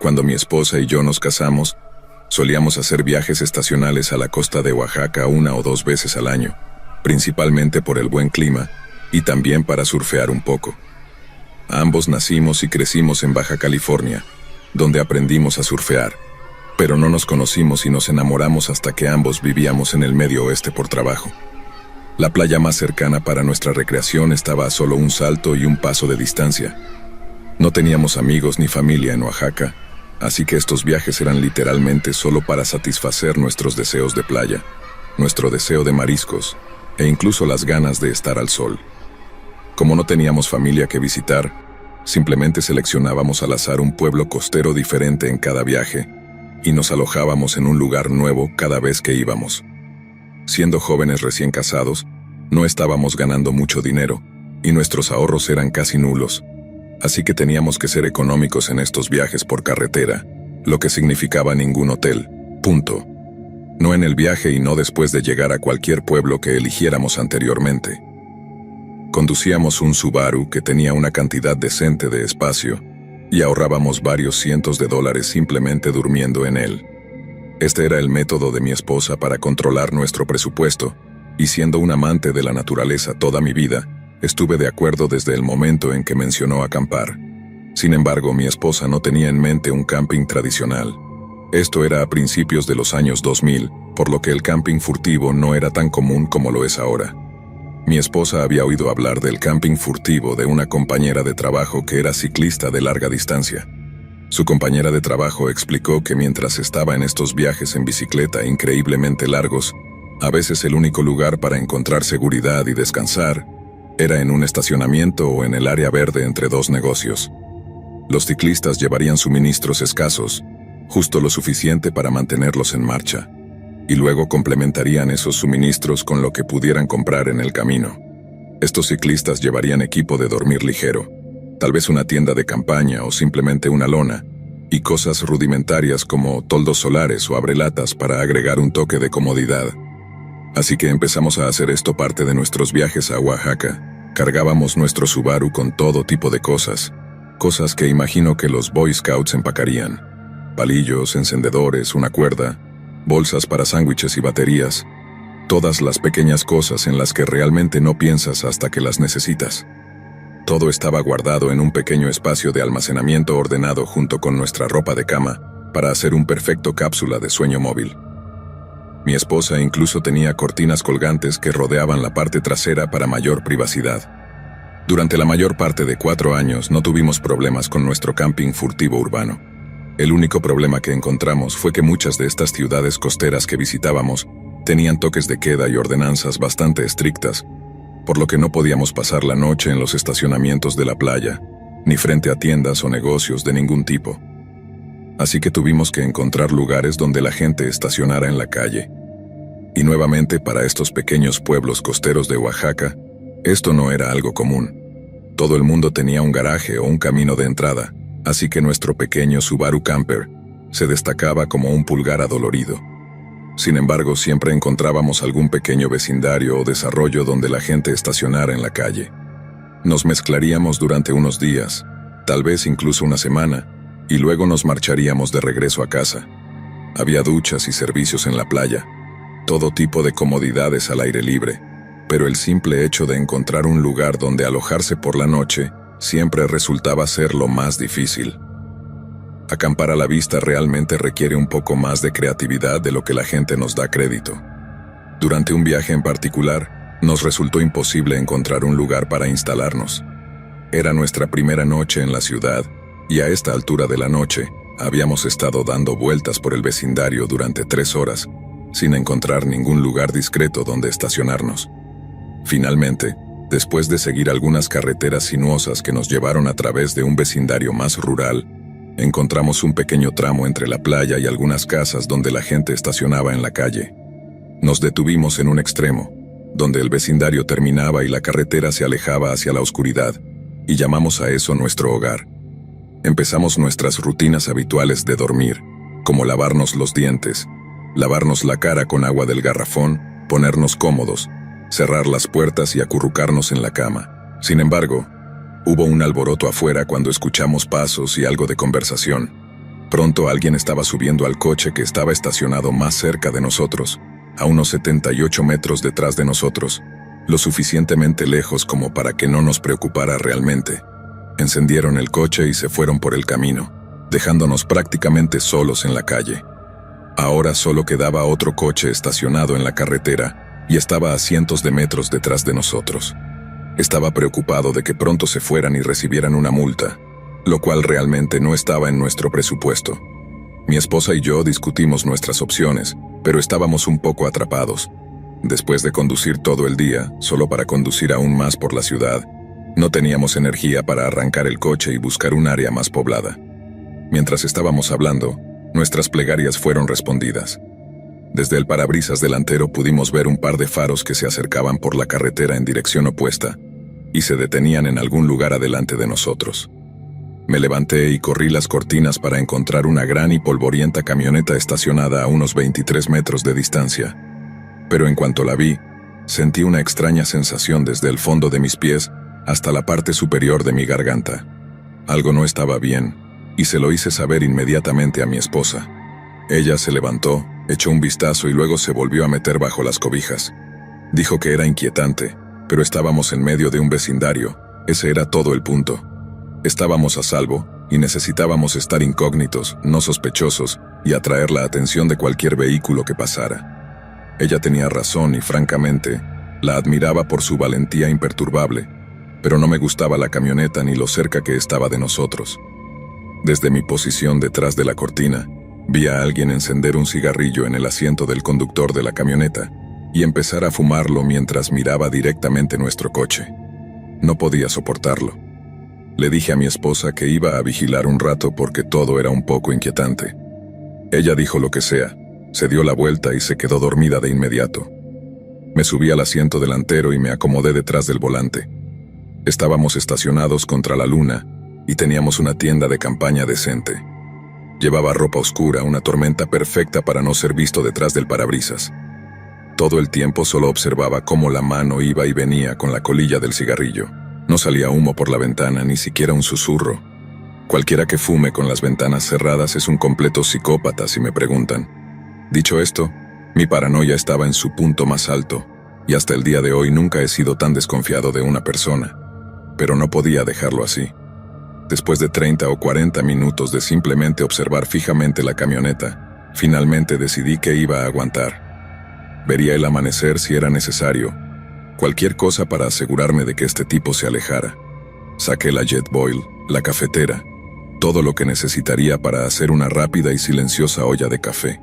Cuando mi esposa y yo nos casamos, solíamos hacer viajes estacionales a la costa de Oaxaca 1 o 2 veces al año, principalmente por el buen clima y también para surfear un poco. Ambos nacimos y crecimos en Baja California, donde aprendimos a surfear, pero no nos conocimos y nos enamoramos hasta que ambos vivíamos en el medio oeste por trabajo. La playa más cercana para nuestra recreación estaba a solo un salto y un paso de distancia. No teníamos amigos ni familia en Oaxaca, así que estos viajes eran literalmente solo para satisfacer nuestros deseos de playa, nuestro deseo de mariscos e incluso las ganas de estar al sol. Como no teníamos familia que visitar, simplemente seleccionábamos al azar un pueblo costero diferente en cada viaje y nos alojábamos en un lugar nuevo cada vez que íbamos. Siendo jóvenes recién casados, no estábamos ganando mucho dinero y nuestros ahorros eran casi nulos, así que teníamos que ser económicos en estos viajes por carretera, lo que significaba ningún hotel, punto. No en el viaje y no después de llegar a cualquier pueblo que eligiéramos anteriormente. Conducíamos un Subaru que tenía una cantidad decente de espacio y ahorrábamos varios cientos de dólares simplemente durmiendo en él. Este era el método de mi esposa para controlar nuestro presupuesto, y siendo un amante de la naturaleza toda mi vida, estuve de acuerdo desde el momento en que mencionó acampar. Sin embargo, mi esposa no tenía en mente un camping tradicional. Esto era a principios de los años 2000, por lo que el camping furtivo no era tan común como lo es ahora. Mi esposa había oído hablar del camping furtivo de una compañera de trabajo que era ciclista de larga distancia. Su compañera de trabajo explicó que mientras estaba en estos viajes en bicicleta increíblemente largos, a veces el único lugar para encontrar seguridad y descansar era en un estacionamiento o en el área verde entre dos negocios. Los ciclistas llevarían suministros escasos, justo lo suficiente para mantenerlos en marcha, y luego complementarían esos suministros con lo que pudieran comprar en el camino. Estos ciclistas llevarían equipo de dormir ligero, tal vez una tienda de campaña o simplemente una lona, y cosas rudimentarias como toldos solares o abrelatas para agregar un toque de comodidad. Así que empezamos a hacer esto parte de nuestros viajes a Oaxaca. Cargábamos nuestro Subaru con todo tipo de cosas que imagino que los Boy Scouts empacarían. Palillos, encendedores, una cuerda, bolsas para sándwiches y baterías. Todas las pequeñas cosas en las que realmente no piensas hasta que las necesitas. Todo estaba guardado en un pequeño espacio de almacenamiento ordenado junto con nuestra ropa de cama para hacer un perfecto cápsula de sueño móvil. Mi esposa incluso tenía cortinas colgantes que rodeaban la parte trasera para mayor privacidad. Durante la mayor parte de 4 años no tuvimos problemas con nuestro camping furtivo urbano. El único problema que encontramos fue que muchas de estas ciudades costeras que visitábamos tenían toques de queda y ordenanzas bastante estrictas, por lo que no podíamos pasar la noche en los estacionamientos de la playa, ni frente a tiendas o negocios de ningún tipo. Así que tuvimos que encontrar lugares donde la gente estacionara en la calle. Y nuevamente para estos pequeños pueblos costeros de Oaxaca, esto no era algo común. Todo el mundo tenía un garaje o un camino de entrada, así que nuestro pequeño Subaru Camper se destacaba como un pulgar adolorido. Sin embargo, siempre encontrábamos algún pequeño vecindario o desarrollo donde la gente estacionara en la calle. Nos mezclaríamos durante unos días, tal vez incluso una semana, y luego nos marcharíamos de regreso a casa. Había duchas y servicios en la playa, todo tipo de comodidades al aire libre, pero el simple hecho de encontrar un lugar donde alojarse por la noche siempre resultaba ser lo más difícil. Acampar a la vista realmente requiere un poco más de creatividad de lo que la gente nos da crédito. Durante un viaje en particular, nos resultó imposible encontrar un lugar para instalarnos. Era nuestra primera noche en la ciudad, y a esta altura de la noche, habíamos estado dando vueltas por el vecindario durante 3 horas, sin encontrar ningún lugar discreto donde estacionarnos. Finalmente, después de seguir algunas carreteras sinuosas que nos llevaron a través de un vecindario más rural, encontramos un pequeño tramo entre la playa y algunas casas donde la gente estacionaba en la calle. Nos detuvimos en un extremo, donde el vecindario terminaba y la carretera se alejaba hacia la oscuridad, y llamamos a eso nuestro hogar. Empezamos nuestras rutinas habituales de dormir, como lavarnos los dientes, lavarnos la cara con agua del garrafón, ponernos cómodos, cerrar las puertas y acurrucarnos en la cama. Sin embargo, hubo un alboroto afuera cuando escuchamos pasos y algo de conversación. Pronto alguien estaba subiendo al coche que estaba estacionado más cerca de nosotros, a unos 78 metros detrás de nosotros, lo suficientemente lejos como para que no nos preocupara realmente. Encendieron el coche y se fueron por el camino, dejándonos prácticamente solos en la calle. Ahora solo quedaba otro coche estacionado en la carretera y estaba a cientos de metros detrás de nosotros. Estaba preocupado de que pronto se fueran y recibieran una multa, lo cual realmente no estaba en nuestro presupuesto. Mi esposa y yo discutimos nuestras opciones, pero estábamos un poco atrapados. Después de conducir todo el día, solo para conducir aún más por la ciudad, no teníamos energía para arrancar el coche y buscar un área más poblada. Mientras estábamos hablando, nuestras plegarias fueron respondidas. Desde el parabrisas delantero pudimos ver un par de faros que se acercaban por la carretera en dirección opuesta y se detenían en algún lugar adelante de nosotros. Me levanté y corrí las cortinas para encontrar una gran y polvorienta camioneta estacionada a unos 23 metros de distancia. Pero en cuanto la vi, sentí una extraña sensación desde el fondo de mis pies hasta la parte superior de mi garganta. Algo no estaba bien, y se lo hice saber inmediatamente a mi esposa. Ella se levantó, echó un vistazo y luego se volvió a meter bajo las cobijas. Dijo que era inquietante, pero estábamos en medio de un vecindario, ese era todo el punto. Estábamos a salvo, y necesitábamos estar incógnitos, no sospechosos, y atraer la atención de cualquier vehículo que pasara. Ella tenía razón y, francamente, la admiraba por su valentía imperturbable, pero no me gustaba la camioneta ni lo cerca que estaba de nosotros. Desde mi posición detrás de la cortina, vi a alguien encender un cigarrillo en el asiento del conductor de la camioneta y empezar a fumarlo mientras miraba directamente nuestro coche. No podía soportarlo. Le dije a mi esposa que iba a vigilar un rato porque todo era un poco inquietante. Ella dijo lo que sea, se dio la vuelta y se quedó dormida de inmediato. Me subí al asiento delantero y me acomodé detrás del volante. Estábamos estacionados contra la luna y teníamos una tienda de campaña decente. Llevaba ropa oscura, una tormenta perfecta para no ser visto detrás del parabrisas. Todo el tiempo solo observaba cómo la mano iba y venía con la colilla del cigarrillo. No salía humo por la ventana, ni siquiera un susurro. Cualquiera que fume con las ventanas cerradas es un completo psicópata, si me preguntan. Dicho esto, mi paranoia estaba en su punto más alto, y hasta el día de hoy nunca he sido tan desconfiado de una persona. Pero no podía dejarlo así. Después de 30 o 40 minutos de simplemente observar fijamente la camioneta, finalmente decidí que iba a aguantar. Vería el amanecer si era necesario. Cualquier cosa para asegurarme de que este tipo se alejara. Saqué la Jetboil, la cafetera, todo lo que necesitaría para hacer una rápida y silenciosa olla de café.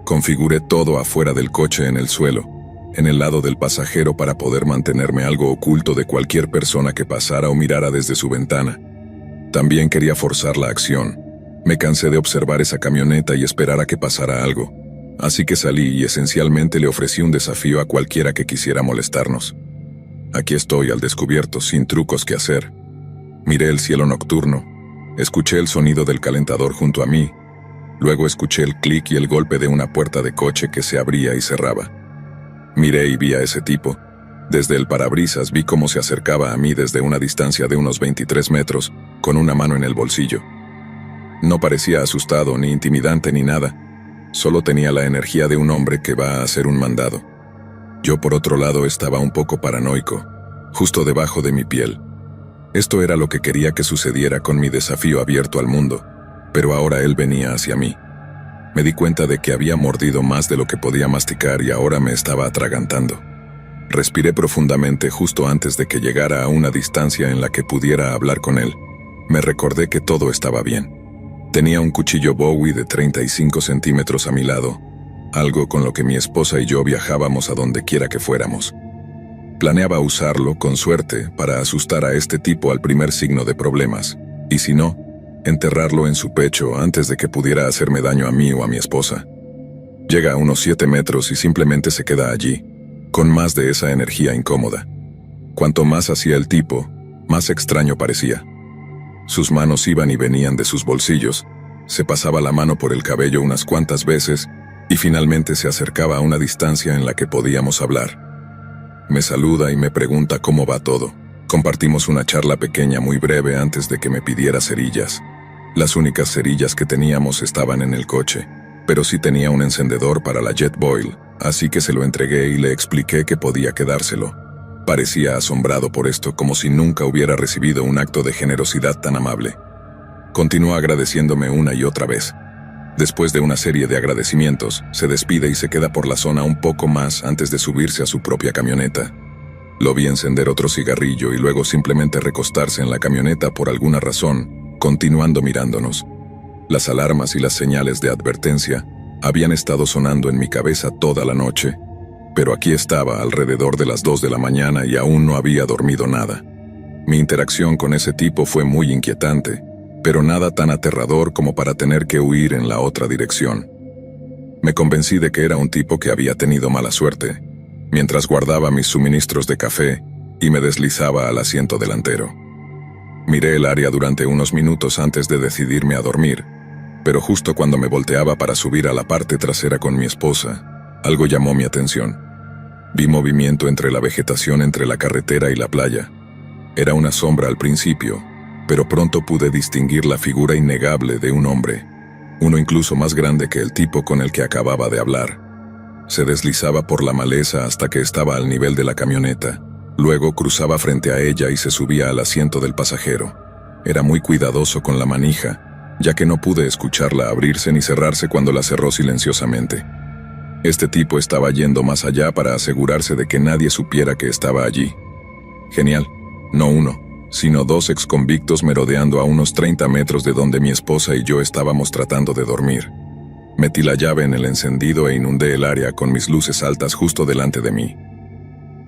Configuré todo afuera del coche en el suelo, en el lado del pasajero para poder mantenerme algo oculto de cualquier persona que pasara o mirara desde su ventana. También quería forzar la acción. Me cansé de observar esa camioneta y esperar a que pasara algo. Así que salí y esencialmente le ofrecí un desafío a cualquiera que quisiera molestarnos. Aquí estoy al descubierto, sin trucos que hacer. Miré el cielo nocturno, escuché el sonido del calentador junto a mí, luego escuché el clic y el golpe de una puerta de coche que se abría y cerraba. Miré y vi a ese tipo. Desde el parabrisas vi cómo se acercaba a mí desde una distancia de unos 23 metros, con una mano en el bolsillo. No parecía asustado, ni intimidante, ni nada. Solo tenía la energía de un hombre que va a hacer un mandado. Yo, por otro lado, estaba un poco paranoico, justo debajo de mi piel. Esto era lo que quería que sucediera con mi desafío abierto al mundo, pero ahora él venía hacia mí. Me di cuenta de que había mordido más de lo que podía masticar y ahora me estaba atragantando. Respiré profundamente justo antes de que llegara a una distancia en la que pudiera hablar con él. Me recordé que todo estaba bien. Tenía un cuchillo Bowie de 35 centímetros a mi lado, algo con lo que mi esposa y yo viajábamos a donde quiera que fuéramos. Planeaba usarlo, con suerte, para asustar a este tipo al primer signo de problemas, y si no, enterrarlo en su pecho antes de que pudiera hacerme daño a mí o a mi esposa. Llega a unos 7 metros y simplemente se queda allí, con más de esa energía incómoda. Cuanto más hacía el tipo, más extraño parecía. Sus manos iban y venían de sus bolsillos, se pasaba la mano por el cabello unas cuantas veces y finalmente se acercaba a una distancia en la que podíamos hablar. Me saluda y me pregunta cómo va todo. Compartimos una charla pequeña muy breve antes de que me pidiera cerillas. Las únicas cerillas que teníamos estaban en el coche, pero sí tenía un encendedor para la Jetboil, así que se lo entregué y le expliqué que podía quedárselo. Parecía asombrado por esto, como si nunca hubiera recibido un acto de generosidad tan amable. Continuó agradeciéndome una y otra vez. Después de una serie de agradecimientos, se despide y se queda por la zona un poco más antes de subirse a su propia camioneta. Lo vi encender otro cigarrillo y luego simplemente recostarse en la camioneta por alguna razón, continuando mirándonos. Las alarmas y las señales de advertencia habían estado sonando en mi cabeza toda la noche, pero aquí estaba alrededor de las 2 de la mañana y aún no había dormido nada. Mi interacción con ese tipo fue muy inquietante, pero nada tan aterrador como para tener que huir en la otra dirección. Me convencí de que era un tipo que había tenido mala suerte, mientras guardaba mis suministros de café y me deslizaba al asiento delantero. Miré el área durante unos minutos antes de decidirme a dormir, pero justo cuando me volteaba para subir a la parte trasera con mi esposa, algo llamó mi atención. Vi movimiento entre la vegetación entre la carretera y la playa. Era una sombra al principio, pero pronto pude distinguir la figura innegable de un hombre, uno incluso más grande que el tipo con el que acababa de hablar. Se deslizaba por la maleza hasta que estaba al nivel de la camioneta. Luego cruzaba frente a ella y se subía al asiento del pasajero. Era muy cuidadoso con la manija, ya que no pude escucharla abrirse ni cerrarse cuando la cerró silenciosamente. Este tipo estaba yendo más allá para asegurarse de que nadie supiera que estaba allí. Genial, no uno, sino 2 exconvictos merodeando a unos 30 metros de donde mi esposa y yo estábamos tratando de dormir. Metí la llave en el encendido e inundé el área con mis luces altas justo delante de mí.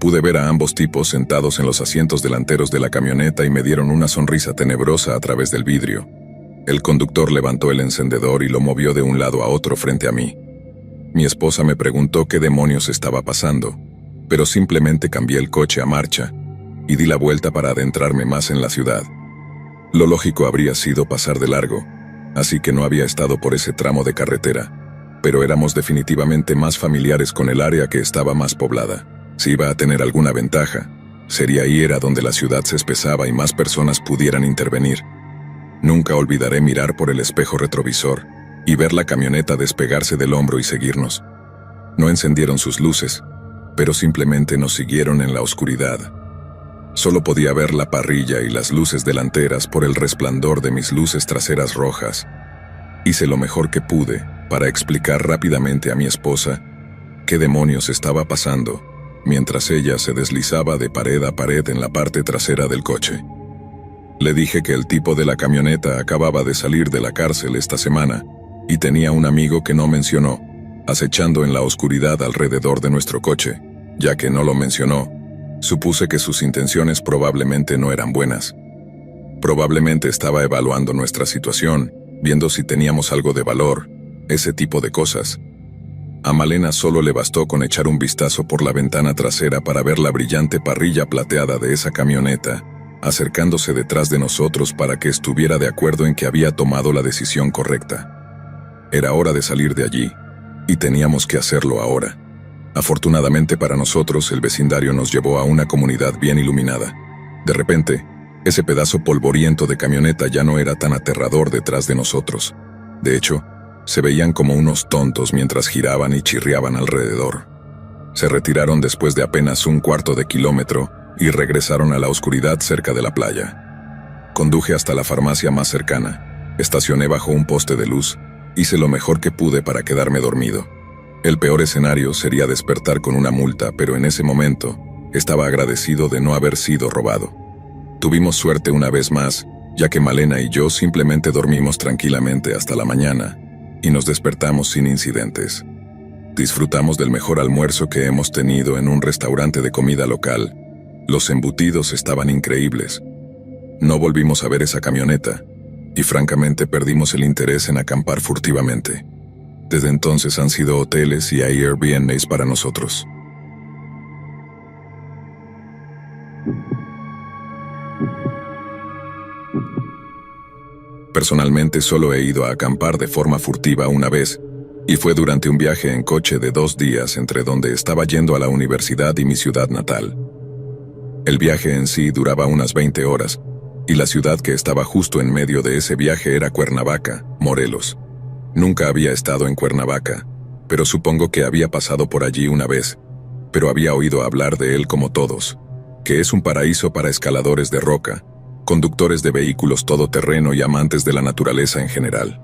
Pude ver a ambos tipos sentados en los asientos delanteros de la camioneta y me dieron una sonrisa tenebrosa a través del vidrio. El conductor levantó el encendedor y lo movió de un lado a otro frente a mí. Mi esposa me preguntó qué demonios estaba pasando, pero simplemente cambié el coche a marcha y di la vuelta para adentrarme más en la ciudad. Lo lógico habría sido pasar de largo, así que no había estado por ese tramo de carretera, pero éramos definitivamente más familiares con el área que estaba más poblada. Si iba a tener alguna ventaja, sería ahí era donde la ciudad se espesaba y más personas pudieran intervenir. Nunca olvidaré mirar por el espejo retrovisor y ver la camioneta despegarse del hombro y seguirnos. No encendieron sus luces, pero simplemente nos siguieron en la oscuridad. Solo podía ver la parrilla y las luces delanteras por el resplandor de mis luces traseras rojas. Hice lo mejor que pude para explicar rápidamente a mi esposa qué demonios estaba pasando, mientras ella se deslizaba de pared a pared en la parte trasera del coche. Le dije que el tipo de la camioneta acababa de salir de la cárcel esta semana y tenía un amigo que no mencionó, acechando en la oscuridad alrededor de nuestro coche. Ya que no lo mencionó, supuse que sus intenciones probablemente no eran buenas. Probablemente estaba evaluando nuestra situación, viendo si teníamos algo de valor, ese tipo de cosas. A Malena solo le bastó con echar un vistazo por la ventana trasera para ver la brillante parrilla plateada de esa camioneta, acercándose detrás de nosotros para que estuviera de acuerdo en que había tomado la decisión correcta. Era hora de salir de allí, y teníamos que hacerlo ahora. Afortunadamente para nosotros, el vecindario nos llevó a una comunidad bien iluminada. De repente, ese pedazo polvoriento de camioneta ya no era tan aterrador detrás de nosotros. De hecho, se veían como unos tontos mientras giraban y chirriaban alrededor. Se retiraron después de apenas un cuarto de kilómetro y regresaron a la oscuridad cerca de la playa. Conduje hasta la farmacia más cercana, estacioné bajo un poste de luz, hice lo mejor que pude para quedarme dormido. El peor escenario sería despertar con una multa, pero en ese momento estaba agradecido de no haber sido robado. Tuvimos suerte una vez más, ya que Malena y yo simplemente dormimos tranquilamente hasta la mañana y nos despertamos sin incidentes. Disfrutamos del mejor almuerzo que hemos tenido en un restaurante de comida local. Los embutidos estaban increíbles. No volvimos a ver esa camioneta y francamente perdimos el interés en acampar furtivamente. Desde entonces han sido hoteles y Airbnbs para nosotros. Personalmente solo he ido a acampar de forma furtiva una vez, y fue durante un viaje en coche de 2 días entre donde estaba yendo a la universidad y mi ciudad natal. El viaje en sí duraba unas 20 horas, y la ciudad que estaba justo en medio de ese viaje era Cuernavaca, Morelos. Nunca había estado en Cuernavaca, pero supongo que había pasado por allí una vez, pero había oído hablar de él como todos, que es un paraíso para escaladores de roca, conductores de vehículos todoterreno y amantes de la naturaleza en general.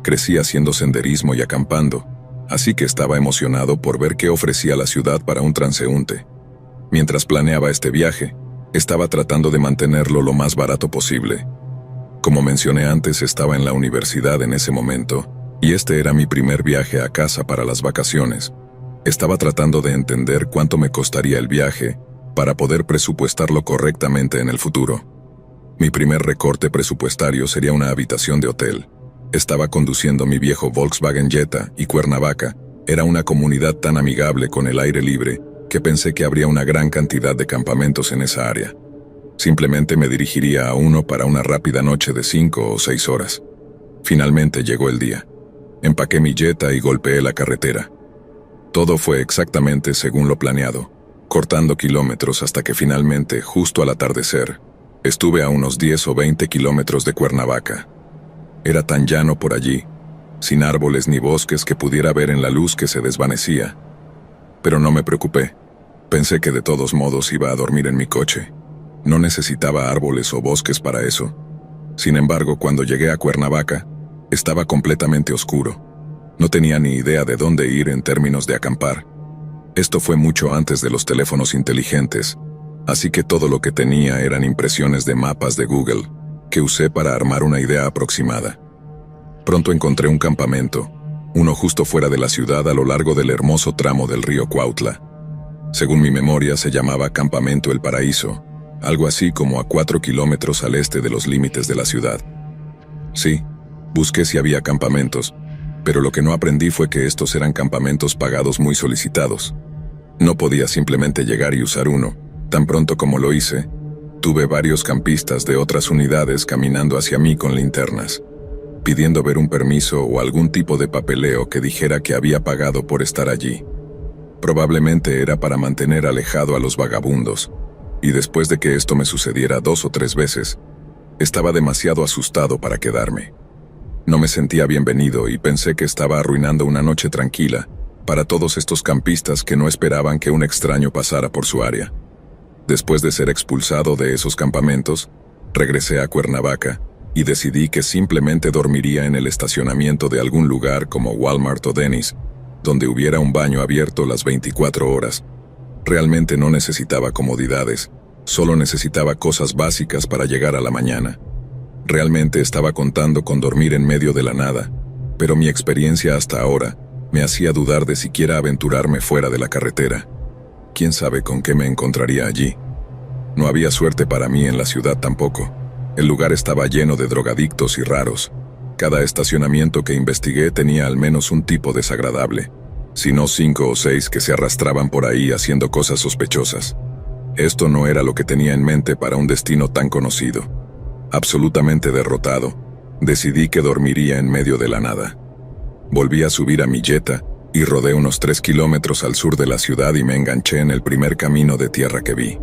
Crecí haciendo senderismo y acampando, así que estaba emocionado por ver qué ofrecía la ciudad para un transeúnte. Mientras planeaba este viaje, estaba tratando de mantenerlo lo más barato posible. Como mencioné antes, estaba en la universidad en ese momento, y este era mi primer viaje a casa para las vacaciones. Estaba tratando de entender cuánto me costaría el viaje para poder presupuestarlo correctamente en el futuro. Mi primer recorte presupuestario sería una habitación de hotel. Estaba conduciendo mi viejo Volkswagen Jetta y Cuernavaca era una comunidad tan amigable con el aire libre que pensé que habría una gran cantidad de campamentos en esa área. Simplemente me dirigiría a uno para una rápida noche de 5 o 6 horas. Finalmente llegó el día. Empaqué mi Jetta y golpeé la carretera. Todo fue exactamente según lo planeado, cortando kilómetros hasta que finalmente, justo al atardecer, estuve a unos 10 o 20 kilómetros de Cuernavaca. Era tan llano por allí, sin árboles ni bosques que pudiera ver en la luz que se desvanecía. Pero no me preocupé. Pensé que de todos modos iba a dormir en mi coche. No necesitaba árboles o bosques para eso. Sin embargo, cuando llegué a Cuernavaca, estaba completamente oscuro. No tenía ni idea de dónde ir en términos de acampar. Esto fue mucho antes de los teléfonos inteligentes, así que todo lo que tenía eran impresiones de mapas de Google, que usé para armar una idea aproximada. Pronto encontré un campamento, uno justo fuera de la ciudad a lo largo del hermoso tramo del río Cuautla. Según mi memoria se llamaba Campamento El Paraíso, algo así como a 4 kilómetros al este de los límites de la ciudad. Sí, busqué si había campamentos, pero lo que no aprendí fue que estos eran campamentos pagados muy solicitados. No podía simplemente llegar y usar uno. Tan pronto como lo hice, tuve varios campistas de otras unidades caminando hacia mí con linternas, pidiendo ver un permiso o algún tipo de papeleo que dijera que había pagado por estar allí. Probablemente era para mantener alejado a los vagabundos, y después de que esto me sucediera 2 o 3 veces, estaba demasiado asustado para quedarme. No me sentía bienvenido y pensé que estaba arruinando una noche tranquila para todos estos campistas que no esperaban que un extraño pasara por su área. Después de ser expulsado de esos campamentos, regresé a Cuernavaca y decidí que simplemente dormiría en el estacionamiento de algún lugar como Walmart o Denny's, donde hubiera un baño abierto las 24 horas. Realmente no necesitaba comodidades, solo necesitaba cosas básicas para llegar a la mañana. Realmente estaba contando con dormir en medio de la nada, pero mi experiencia hasta ahora me hacía dudar de siquiera aventurarme fuera de la carretera. ¿Quién sabe con qué me encontraría allí? No había suerte para mí en la ciudad tampoco. El lugar estaba lleno de drogadictos y raros. Cada estacionamiento que investigué tenía al menos un tipo desagradable, si no 5 o 6 que se arrastraban por ahí haciendo cosas sospechosas. Esto no era lo que tenía en mente para un destino tan conocido. Absolutamente derrotado, decidí que dormiría en medio de la nada. Volví a subir a mi Jetta y rodé unos 3 kilómetros al sur de la ciudad y me enganché en el primer camino de tierra que vi.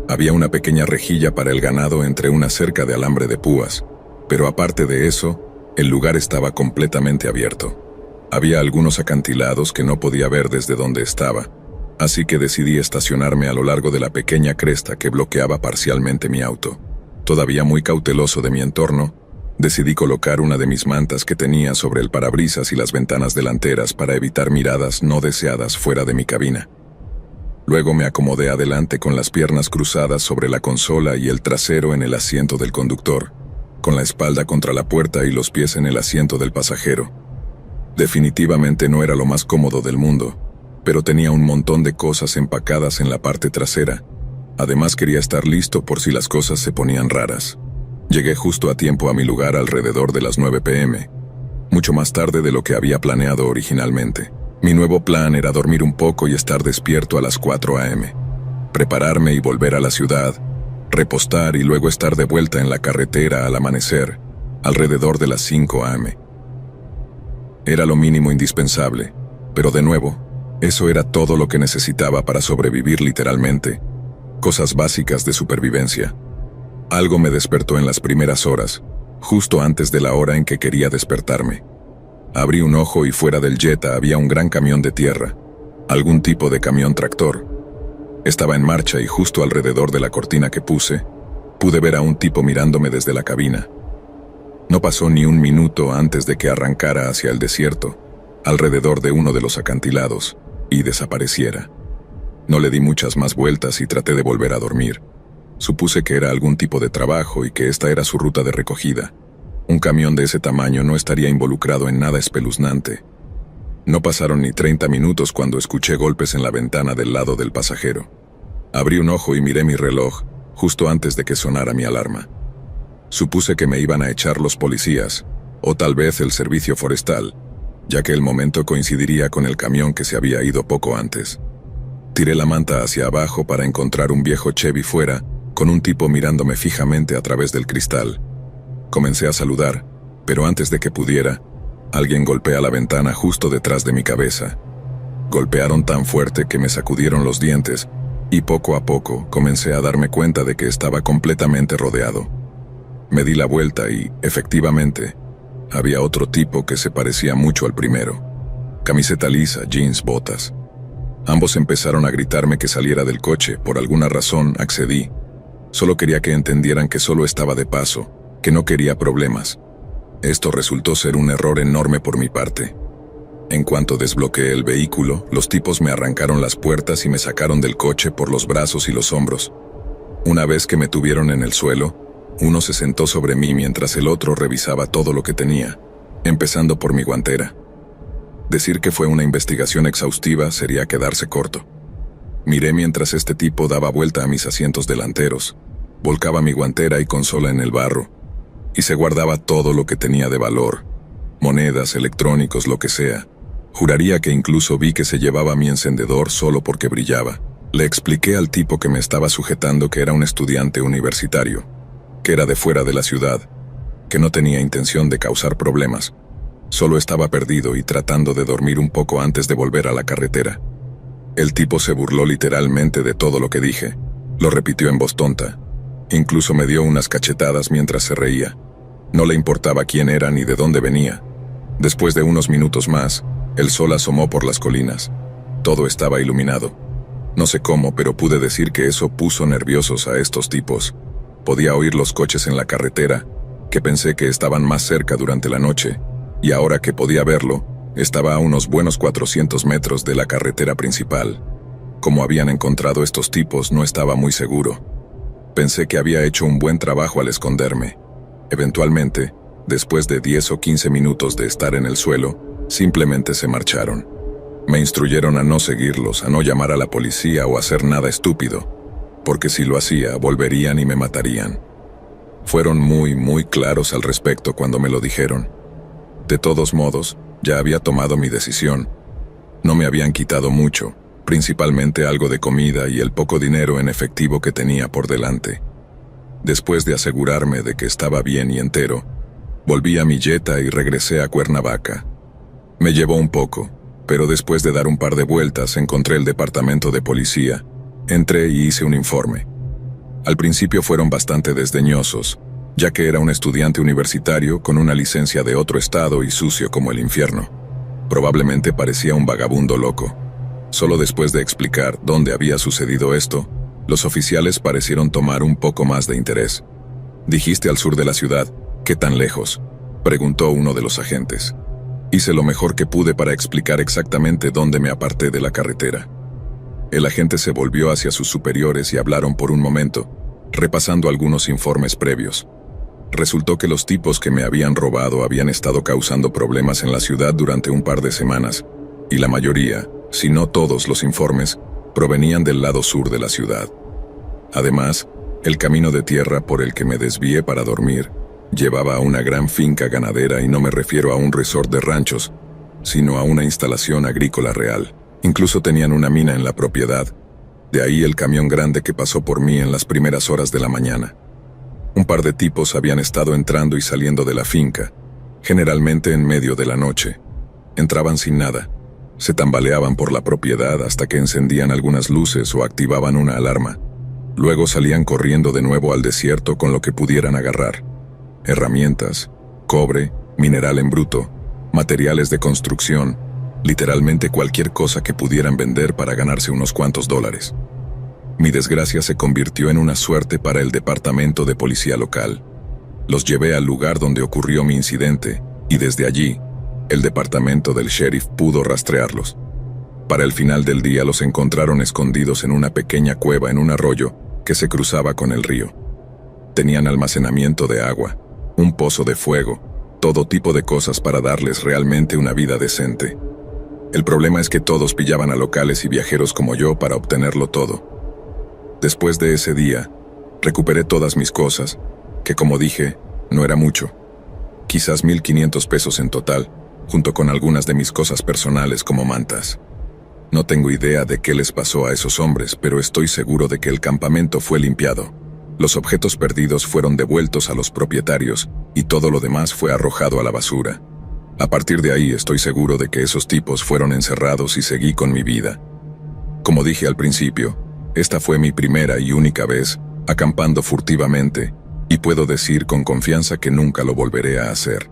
Había una pequeña rejilla para el ganado entre una cerca de alambre de púas, pero aparte de eso, el lugar estaba completamente abierto. Había algunos acantilados que no podía ver desde donde estaba, así que decidí estacionarme a lo largo de la pequeña cresta que bloqueaba parcialmente mi auto. Todavía muy cauteloso de mi entorno, decidí colocar una de mis mantas que tenía sobre el parabrisas y las ventanas delanteras para evitar miradas no deseadas fuera de mi cabina. Luego me acomodé adelante con las piernas cruzadas sobre la consola y el trasero en el asiento del conductor, con la espalda contra la puerta y los pies en el asiento del pasajero. Definitivamente no era lo más cómodo del mundo, pero tenía un montón de cosas empacadas en la parte trasera. Además quería estar listo por si las cosas se ponían raras. Llegué justo a tiempo a mi lugar alrededor de las 9 p.m., mucho más tarde de lo que había planeado originalmente. Mi nuevo plan era dormir un poco y estar despierto a las 4 a.m., prepararme y volver a la ciudad, repostar y luego estar de vuelta en la carretera al amanecer, alrededor de las 5 a.m. Era lo mínimo indispensable, pero de nuevo, eso era todo lo que necesitaba para sobrevivir literalmente. Cosas básicas de supervivencia. Algo me despertó en las primeras horas, justo antes de la hora en que quería despertarme. Abrí un ojo y fuera del Jetta había un gran camión de tierra, algún tipo de camión tractor. Estaba en marcha y justo alrededor de la cortina que puse, pude ver a un tipo mirándome desde la cabina. No pasó ni un minuto antes de que arrancara hacia el desierto, alrededor de uno de los acantilados, y desapareciera. No le di muchas más vueltas y traté de volver a dormir. Supuse que era algún tipo de trabajo y que esta era su ruta de recogida. Un camión de ese tamaño no estaría involucrado en nada espeluznante. No pasaron ni 30 minutos cuando escuché golpes en la ventana del lado del pasajero. Abrí un ojo y miré mi reloj, justo antes de que sonara mi alarma. Supuse que me iban a echar los policías, o tal vez el servicio forestal, ya que el momento coincidiría con el camión que se había ido poco antes. Tiré la manta hacia abajo para encontrar un viejo Chevy fuera, con un tipo mirándome fijamente a través del cristal. Comencé a saludar, pero antes de que pudiera, alguien golpea la ventana justo detrás de mi cabeza. Golpearon tan fuerte que me sacudieron los dientes, y poco a poco comencé a darme cuenta de que estaba completamente rodeado. Me di la vuelta y, efectivamente, había otro tipo que se parecía mucho al primero. Camiseta lisa, jeans, botas. Ambos empezaron a gritarme que saliera del coche. Por alguna razón accedí. Solo quería que entendieran que solo estaba de paso, que no quería problemas. Esto resultó ser un error enorme por mi parte. En cuanto desbloqueé el vehículo, los tipos me arrancaron las puertas y me sacaron del coche por los brazos y los hombros. Una vez que me tuvieron en el suelo, uno se sentó sobre mí mientras el otro revisaba todo lo que tenía, empezando por mi guantera. Decir que fue una investigación exhaustiva sería quedarse corto. Miré mientras este tipo daba vuelta a mis asientos delanteros, volcaba mi guantera y consola en el barro, y se guardaba todo lo que tenía de valor, monedas, electrónicos, lo que sea. Juraría que incluso vi que se llevaba mi encendedor solo porque brillaba. Le expliqué al tipo que me estaba sujetando que era un estudiante universitario, que era de fuera de la ciudad, que no tenía intención de causar problemas. Solo estaba perdido y tratando de dormir un poco antes de volver a la carretera. El tipo se burló literalmente de todo lo que dije. Lo repitió en voz tonta. Incluso me dio unas cachetadas mientras se reía. No le importaba quién era ni de dónde venía. Después de unos minutos más, el sol asomó por las colinas. Todo estaba iluminado. No sé cómo, pero pude decir que eso puso nerviosos a estos tipos. Podía oír los coches en la carretera, que pensé que estaban más cerca durante la noche, y ahora que podía verlo, estaba a unos buenos 400 metros de la carretera principal. Como habían encontrado estos tipos, no estaba muy seguro. Pensé que había hecho un buen trabajo al esconderme. Eventualmente, después de 10 o 15 minutos de estar en el suelo, simplemente se marcharon. Me instruyeron a no seguirlos, a no llamar a la policía o hacer nada estúpido, porque si lo hacía, volverían y me matarían. Fueron muy claros al respecto cuando me lo dijeron. De todos modos, ya había tomado mi decisión. No me habían quitado mucho, principalmente algo de comida y el poco dinero en efectivo que tenía por delante. Después de asegurarme de que estaba bien y entero, volví a mi Jetta y regresé a Cuernavaca. Me llevó un poco, pero después de dar un par de vueltas encontré el departamento de policía. Entré y hice un informe. Al principio fueron bastante desdeñosos, ya que era un estudiante universitario con una licencia de otro estado y sucio como el infierno. Probablemente parecía un vagabundo loco. Solo después de explicar dónde había sucedido esto, los oficiales parecieron tomar un poco más de interés. «Dijiste al sur de la ciudad, ¿qué tan lejos?», preguntó uno de los agentes. Hice lo mejor que pude para explicar exactamente dónde me aparté de la carretera. El agente se volvió hacia sus superiores y hablaron por un momento, repasando algunos informes previos. Resultó que los tipos que me habían robado habían estado causando problemas en la ciudad durante un par de semanas, y la mayoría, si no todos los informes, provenían del lado sur de la ciudad. Además, el camino de tierra por el que me desvié para dormir llevaba a una gran finca ganadera, y no me refiero a un resort de ranchos, sino a una instalación agrícola real. Incluso tenían una mina en la propiedad. De ahí el camión grande que pasó por mí en las primeras horas de la mañana. Un par de tipos habían estado entrando y saliendo de la finca, generalmente en medio de la noche. Entraban sin nada, se tambaleaban por la propiedad hasta que encendían algunas luces o activaban una alarma. Luego salían corriendo de nuevo al desierto con lo que pudieran agarrar: herramientas, cobre, mineral en bruto, materiales de construcción, literalmente cualquier cosa que pudieran vender para ganarse unos cuantos dólares. Mi desgracia se convirtió en una suerte para el departamento de policía local. Los llevé al lugar donde ocurrió mi incidente, y desde allí, el departamento del sheriff pudo rastrearlos. Para el final del día los encontraron escondidos en una pequeña cueva en un arroyo que se cruzaba con el río. Tenían almacenamiento de agua, un pozo de fuego, todo tipo de cosas para darles realmente una vida decente. El problema es que todos pillaban a locales y viajeros como yo para obtenerlo todo. Después de ese día, recuperé todas mis cosas, que como dije, no era mucho. Quizás $1,500 en total, junto con algunas de mis cosas personales como mantas. No tengo idea de qué les pasó a esos hombres, pero estoy seguro de que el campamento fue limpiado. Los objetos perdidos fueron devueltos a los propietarios y todo lo demás fue arrojado a la basura. A partir de ahí estoy seguro de que esos tipos fueron encerrados y seguí con mi vida. Como dije al principio, esta fue mi primera y única vez acampando furtivamente, y puedo decir con confianza que nunca lo volveré a hacer.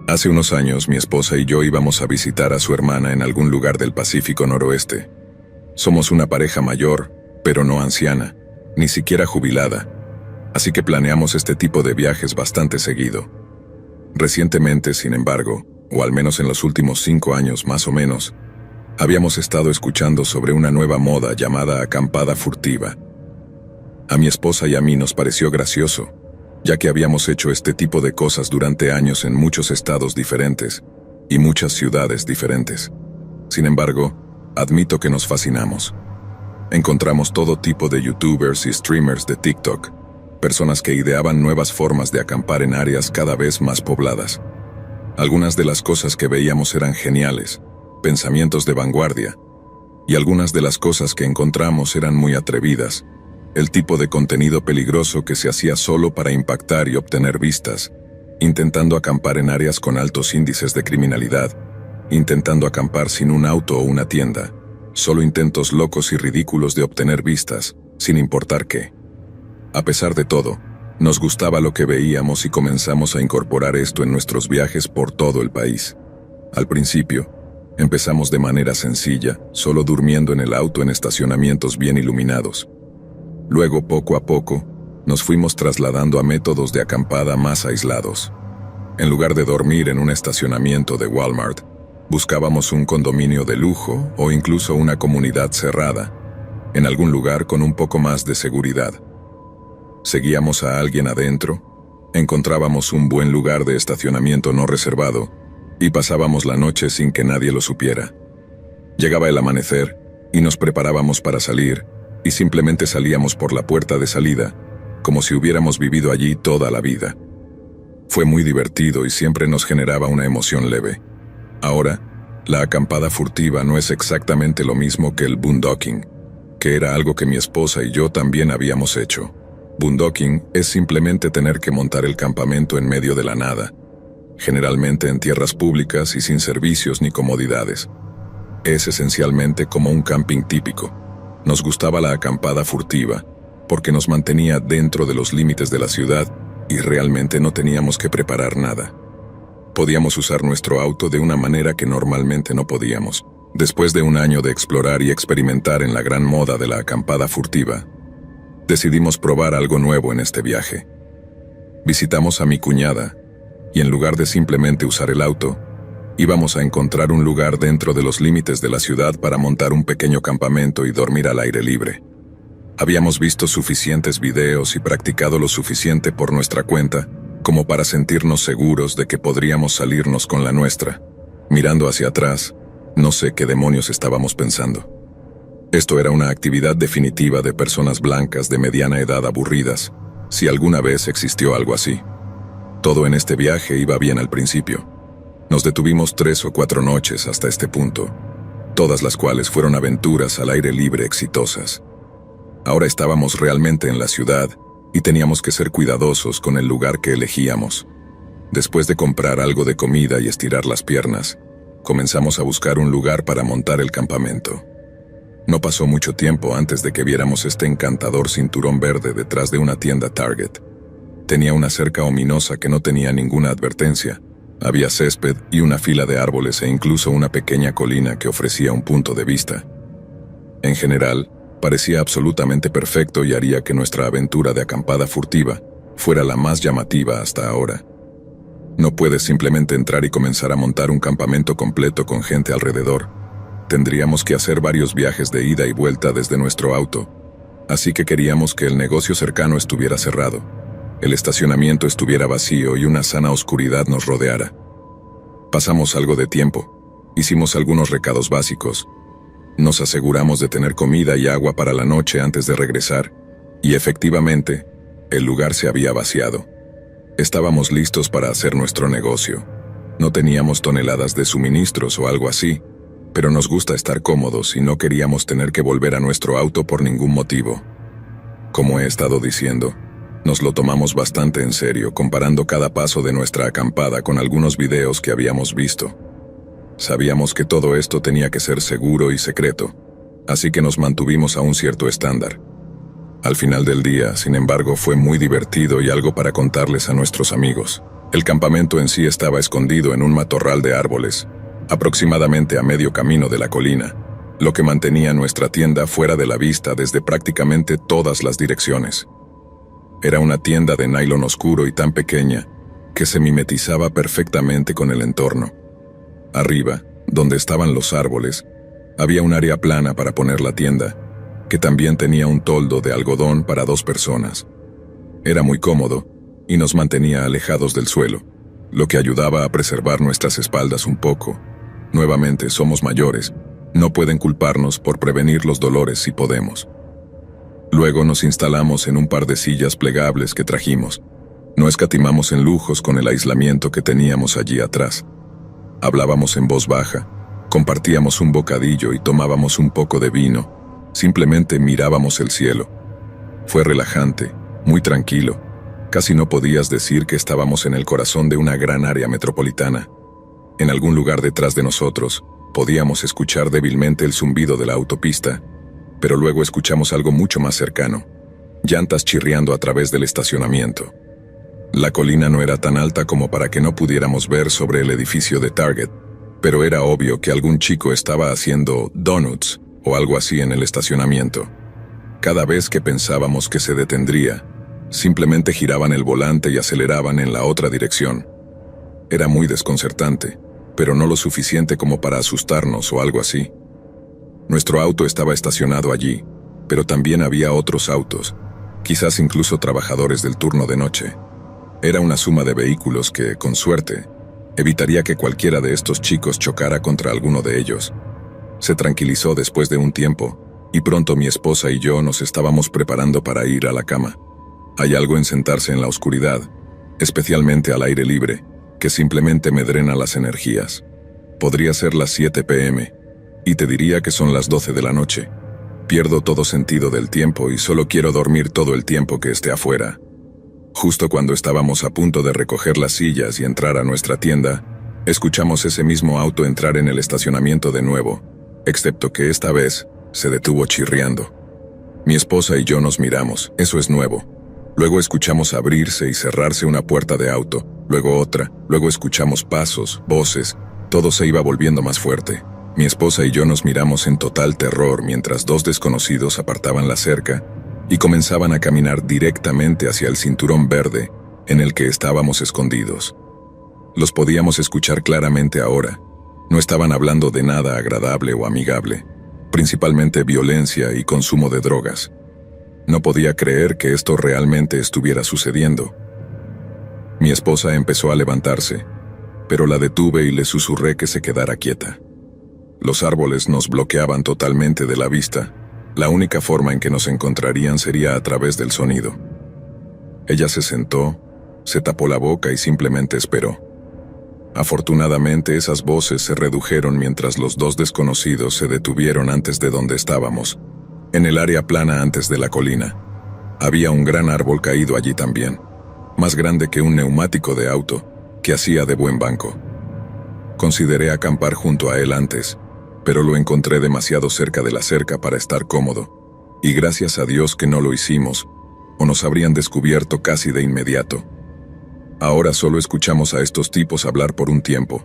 Hace unos años mi esposa y yo íbamos a visitar a su hermana en algún lugar del Pacífico Noroeste. Somos una pareja mayor, pero no anciana, ni siquiera jubilada, así que planeamos este tipo de viajes bastante seguido. Recientemente, sin embargo, o al menos en los últimos 5 años más o menos, habíamos estado escuchando sobre una nueva moda llamada acampada furtiva. A mi esposa y a mí nos pareció gracioso, ya que habíamos hecho este tipo de cosas durante años en muchos estados diferentes y muchas ciudades diferentes. Sin embargo, admito que nos fascinamos. Encontramos todo tipo de youtubers y streamers de TikTok, personas que ideaban nuevas formas de acampar en áreas cada vez más pobladas. Algunas de las cosas que veíamos eran geniales, pensamientos de vanguardia, y algunas de las cosas que encontramos eran muy atrevidas, el tipo de contenido peligroso que se hacía solo para impactar y obtener vistas, intentando acampar en áreas con altos índices de criminalidad, intentando acampar sin un auto o una tienda, solo intentos locos y ridículos de obtener vistas, sin importar qué. A pesar de todo, nos gustaba lo que veíamos y comenzamos a incorporar esto en nuestros viajes por todo el país. Al principio, empezamos de manera sencilla, solo durmiendo en el auto en estacionamientos bien iluminados. Luego, poco a poco, nos fuimos trasladando a métodos de acampada más aislados. En lugar de dormir en un estacionamiento de Walmart, buscábamos un condominio de lujo o incluso una comunidad cerrada, en algún lugar con un poco más de seguridad. Seguíamos a alguien adentro, encontrábamos un buen lugar de estacionamiento no reservado y pasábamos la noche sin que nadie lo supiera. Llegaba el amanecer y nos preparábamos para salir y simplemente salíamos por la puerta de salida, como si hubiéramos vivido allí toda la vida. Fue muy divertido y siempre nos generaba una emoción leve. Ahora, la acampada furtiva no es exactamente lo mismo que el boondocking, que era algo que mi esposa y yo también habíamos hecho. Boondocking es simplemente tener que montar el campamento en medio de la nada, generalmente en tierras públicas y sin servicios ni comodidades. Es esencialmente como un camping típico. Nos gustaba la acampada furtiva, porque nos mantenía dentro de los límites de la ciudad y realmente no teníamos que preparar nada. Podíamos usar nuestro auto de una manera que normalmente no podíamos. Después de un año de explorar y experimentar en la gran moda de la acampada furtiva, decidimos probar algo nuevo en este viaje. Visitamos a mi cuñada, y en lugar de simplemente usar el auto, íbamos a encontrar un lugar dentro de los límites de la ciudad para montar un pequeño campamento y dormir al aire libre. Habíamos visto suficientes videos y practicado lo suficiente por nuestra cuenta como para sentirnos seguros de que podríamos salirnos con la nuestra. Mirando hacia atrás, no sé qué demonios estábamos pensando. Esto era una actividad definitiva de personas blancas de mediana edad aburridas, si alguna vez existió algo así. Todo en este viaje iba bien al principio. Nos detuvimos 3 o 4 noches hasta este punto, todas las cuales fueron aventuras al aire libre exitosas. Ahora estábamos realmente en la ciudad y teníamos que ser cuidadosos con el lugar que elegíamos. Después de comprar algo de comida y estirar las piernas, comenzamos a buscar un lugar para montar el campamento. No pasó mucho tiempo antes de que viéramos este encantador cinturón verde detrás de una tienda Target. Tenía una cerca ominosa que no tenía ninguna advertencia. Había césped y una fila de árboles e incluso una pequeña colina que ofrecía un punto de vista. En general, parecía absolutamente perfecto y haría que nuestra aventura de acampada furtiva fuera la más llamativa hasta ahora. No puedes simplemente entrar y comenzar a montar un campamento completo con gente alrededor. Tendríamos que hacer varios viajes de ida y vuelta desde nuestro auto, así que queríamos que el negocio cercano estuviera cerrado, el estacionamiento estuviera vacío y una sana oscuridad nos rodeara. Pasamos algo de tiempo, hicimos algunos recados básicos, nos aseguramos de tener comida y agua para la noche antes de regresar, y efectivamente, el lugar se había vaciado. Estábamos listos para hacer nuestro negocio. No teníamos toneladas de suministros o algo así, pero nos gusta estar cómodos y no queríamos tener que volver a nuestro auto por ningún motivo. Como he estado diciendo, nos lo tomamos bastante en serio, comparando cada paso de nuestra acampada con algunos videos que habíamos visto. Sabíamos que todo esto tenía que ser seguro y secreto, así que nos mantuvimos a un cierto estándar. Al final del día, sin embargo, fue muy divertido y algo para contarles a nuestros amigos. El campamento en sí estaba escondido en un matorral de árboles, aproximadamente a medio camino de la colina, lo que mantenía nuestra tienda fuera de la vista desde prácticamente todas las direcciones. Era una tienda de nylon oscuro y tan pequeña que se mimetizaba perfectamente con el entorno. Arriba, donde estaban los árboles, había un área plana para poner la tienda, que también tenía un toldo de algodón para 2 personas. Era muy cómodo y nos mantenía alejados del suelo, lo que ayudaba a preservar nuestras espaldas un poco. Nuevamente, somos mayores, no pueden culparnos por prevenir los dolores si podemos. Luego nos instalamos en un par de sillas plegables que trajimos. No escatimamos en lujos con el aislamiento que teníamos allí atrás. Hablábamos en voz baja, compartíamos un bocadillo y tomábamos un poco de vino. Simplemente mirábamos el cielo. Fue relajante, muy tranquilo. Casi no podías decir que estábamos en el corazón de una gran área metropolitana. En algún lugar detrás de nosotros, podíamos escuchar débilmente el zumbido de la autopista, pero luego escuchamos algo mucho más cercano, llantas chirriando a través del estacionamiento. La colina no era tan alta como para que no pudiéramos ver sobre el edificio de Target, pero era obvio que algún chico estaba haciendo donuts o algo así en el estacionamiento. Cada vez que pensábamos que se detendría, simplemente giraban el volante y aceleraban en la otra dirección. Era muy desconcertante, pero no lo suficiente como para asustarnos o algo así. Nuestro auto estaba estacionado allí, pero también había otros autos, quizás incluso trabajadores del turno de noche. Era una suma de vehículos que, con suerte, evitaría que cualquiera de estos chicos chocara contra alguno de ellos. Se tranquilizó después de un tiempo, y pronto mi esposa y yo nos estábamos preparando para ir a la cama. Hay algo en sentarse en la oscuridad, especialmente al aire libre, que simplemente me drena las energías. Podría ser las 7 p.m., y te diría que son las 12 de la noche. Pierdo todo sentido del tiempo y solo quiero dormir todo el tiempo que esté afuera. Justo cuando estábamos a punto de recoger las sillas y entrar a nuestra tienda, escuchamos ese mismo auto entrar en el estacionamiento de nuevo, excepto que esta vez se detuvo chirriando. Mi esposa y yo nos miramos, eso es nuevo. Luego escuchamos abrirse y cerrarse una puerta de auto, luego otra, luego escuchamos pasos, voces, todo se iba volviendo más fuerte. Mi esposa y yo nos miramos en total terror mientras 2 desconocidos apartaban la cerca y comenzaban a caminar directamente hacia el cinturón verde en el que estábamos escondidos. Los podíamos escuchar claramente ahora. No estaban hablando de nada agradable o amigable, principalmente violencia y consumo de drogas. No podía creer que esto realmente estuviera sucediendo. Mi esposa empezó a levantarse, pero la detuve y le susurré que se quedara quieta. Los árboles nos bloqueaban totalmente de la vista. La única forma en que nos encontrarían sería a través del sonido. Ella se sentó, se tapó la boca y simplemente esperó. Afortunadamente, esas voces se redujeron mientras los 2 desconocidos se detuvieron antes de donde estábamos, en el área plana antes de la colina. Había un gran árbol caído allí también, más grande que un neumático de auto, que hacía de buen banco. Consideré acampar junto a él antes, pero lo encontré demasiado cerca de la cerca para estar cómodo, y gracias a Dios que no lo hicimos, o nos habrían descubierto casi de inmediato. Ahora solo escuchamos a estos tipos hablar por un tiempo.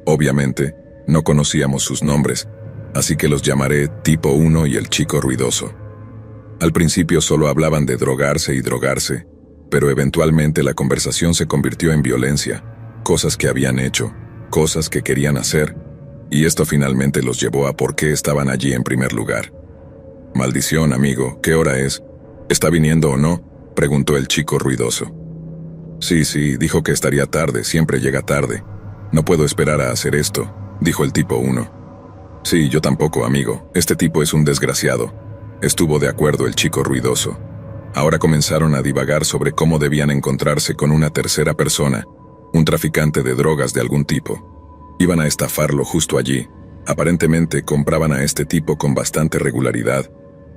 Obviamente, no conocíamos sus nombres, así que los llamaré Tipo 1 y el chico ruidoso. Al principio solo hablaban de drogarse y drogarse, pero eventualmente la conversación se convirtió en violencia, cosas que habían hecho, cosas que querían hacer, y esto finalmente los llevó a por qué estaban allí en primer lugar. «Maldición, amigo, ¿qué hora es? ¿Está viniendo o no?», preguntó el chico ruidoso. Sí, dijo que estaría tarde, siempre llega tarde. No puedo esperar a hacer esto, dijo el tipo 1. Sí, yo tampoco, amigo, este tipo es un desgraciado. Estuvo de acuerdo el chico ruidoso. Ahora comenzaron a divagar sobre cómo debían encontrarse con una tercera persona, un traficante de drogas de algún tipo. Iban a estafarlo justo allí. Aparentemente compraban a este tipo con bastante regularidad,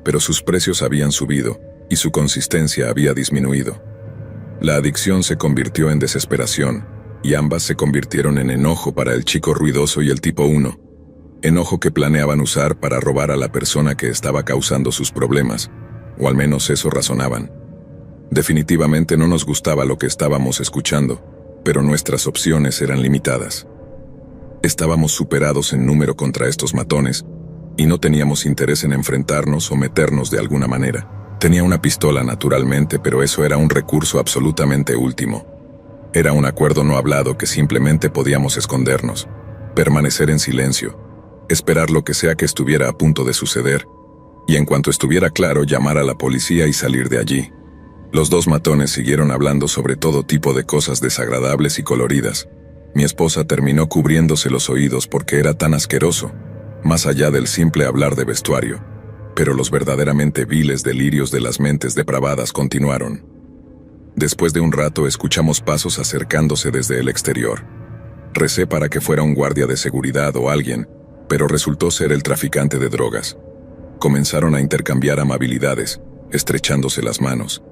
pero sus precios habían subido y su consistencia había disminuido. La adicción se convirtió en desesperación, y ambas se convirtieron en enojo para el chico ruidoso y el tipo 1. Enojo que planeaban usar para robar a la persona que estaba causando sus problemas, o al menos eso razonaban. Definitivamente no nos gustaba lo que estábamos escuchando, pero nuestras opciones eran limitadas. Estábamos superados en número contra estos matones, y no teníamos interés en enfrentarnos o meternos de alguna manera. Tenía una pistola naturalmente, pero eso era un recurso absolutamente último. Era un acuerdo no hablado que simplemente podíamos escondernos, permanecer en silencio, esperar lo que sea que estuviera a punto de suceder, y en cuanto estuviera claro llamar a la policía y salir de allí. Los dos matones siguieron hablando sobre todo tipo de cosas desagradables y coloridas. Mi esposa terminó cubriéndose los oídos porque era tan asqueroso, más allá del simple hablar de vestuario. Pero los verdaderamente viles delirios de las mentes depravadas continuaron. Después de un rato escuchamos pasos acercándose desde el exterior. Recé para que fuera un guardia de seguridad o alguien, pero resultó ser el traficante de drogas. Comenzaron a intercambiar amabilidades, estrechándose las manos.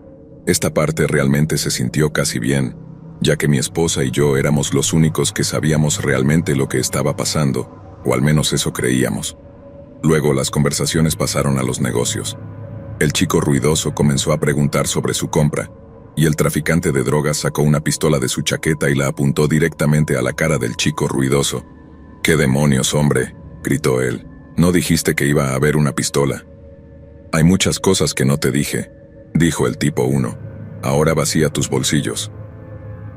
Esta parte realmente se sintió casi bien, ya que mi esposa y yo éramos los únicos que sabíamos realmente lo que estaba pasando, o al menos eso creíamos. Luego las conversaciones pasaron a los negocios. El chico ruidoso comenzó a preguntar sobre su compra, y el traficante de drogas sacó una pistola de su chaqueta y la apuntó directamente a la cara del chico ruidoso. «¿Qué demonios, hombre?», gritó él. «No dijiste que iba a haber una pistola». «Hay muchas cosas que no te dije», dijo el tipo 1. «Ahora vacía tus bolsillos».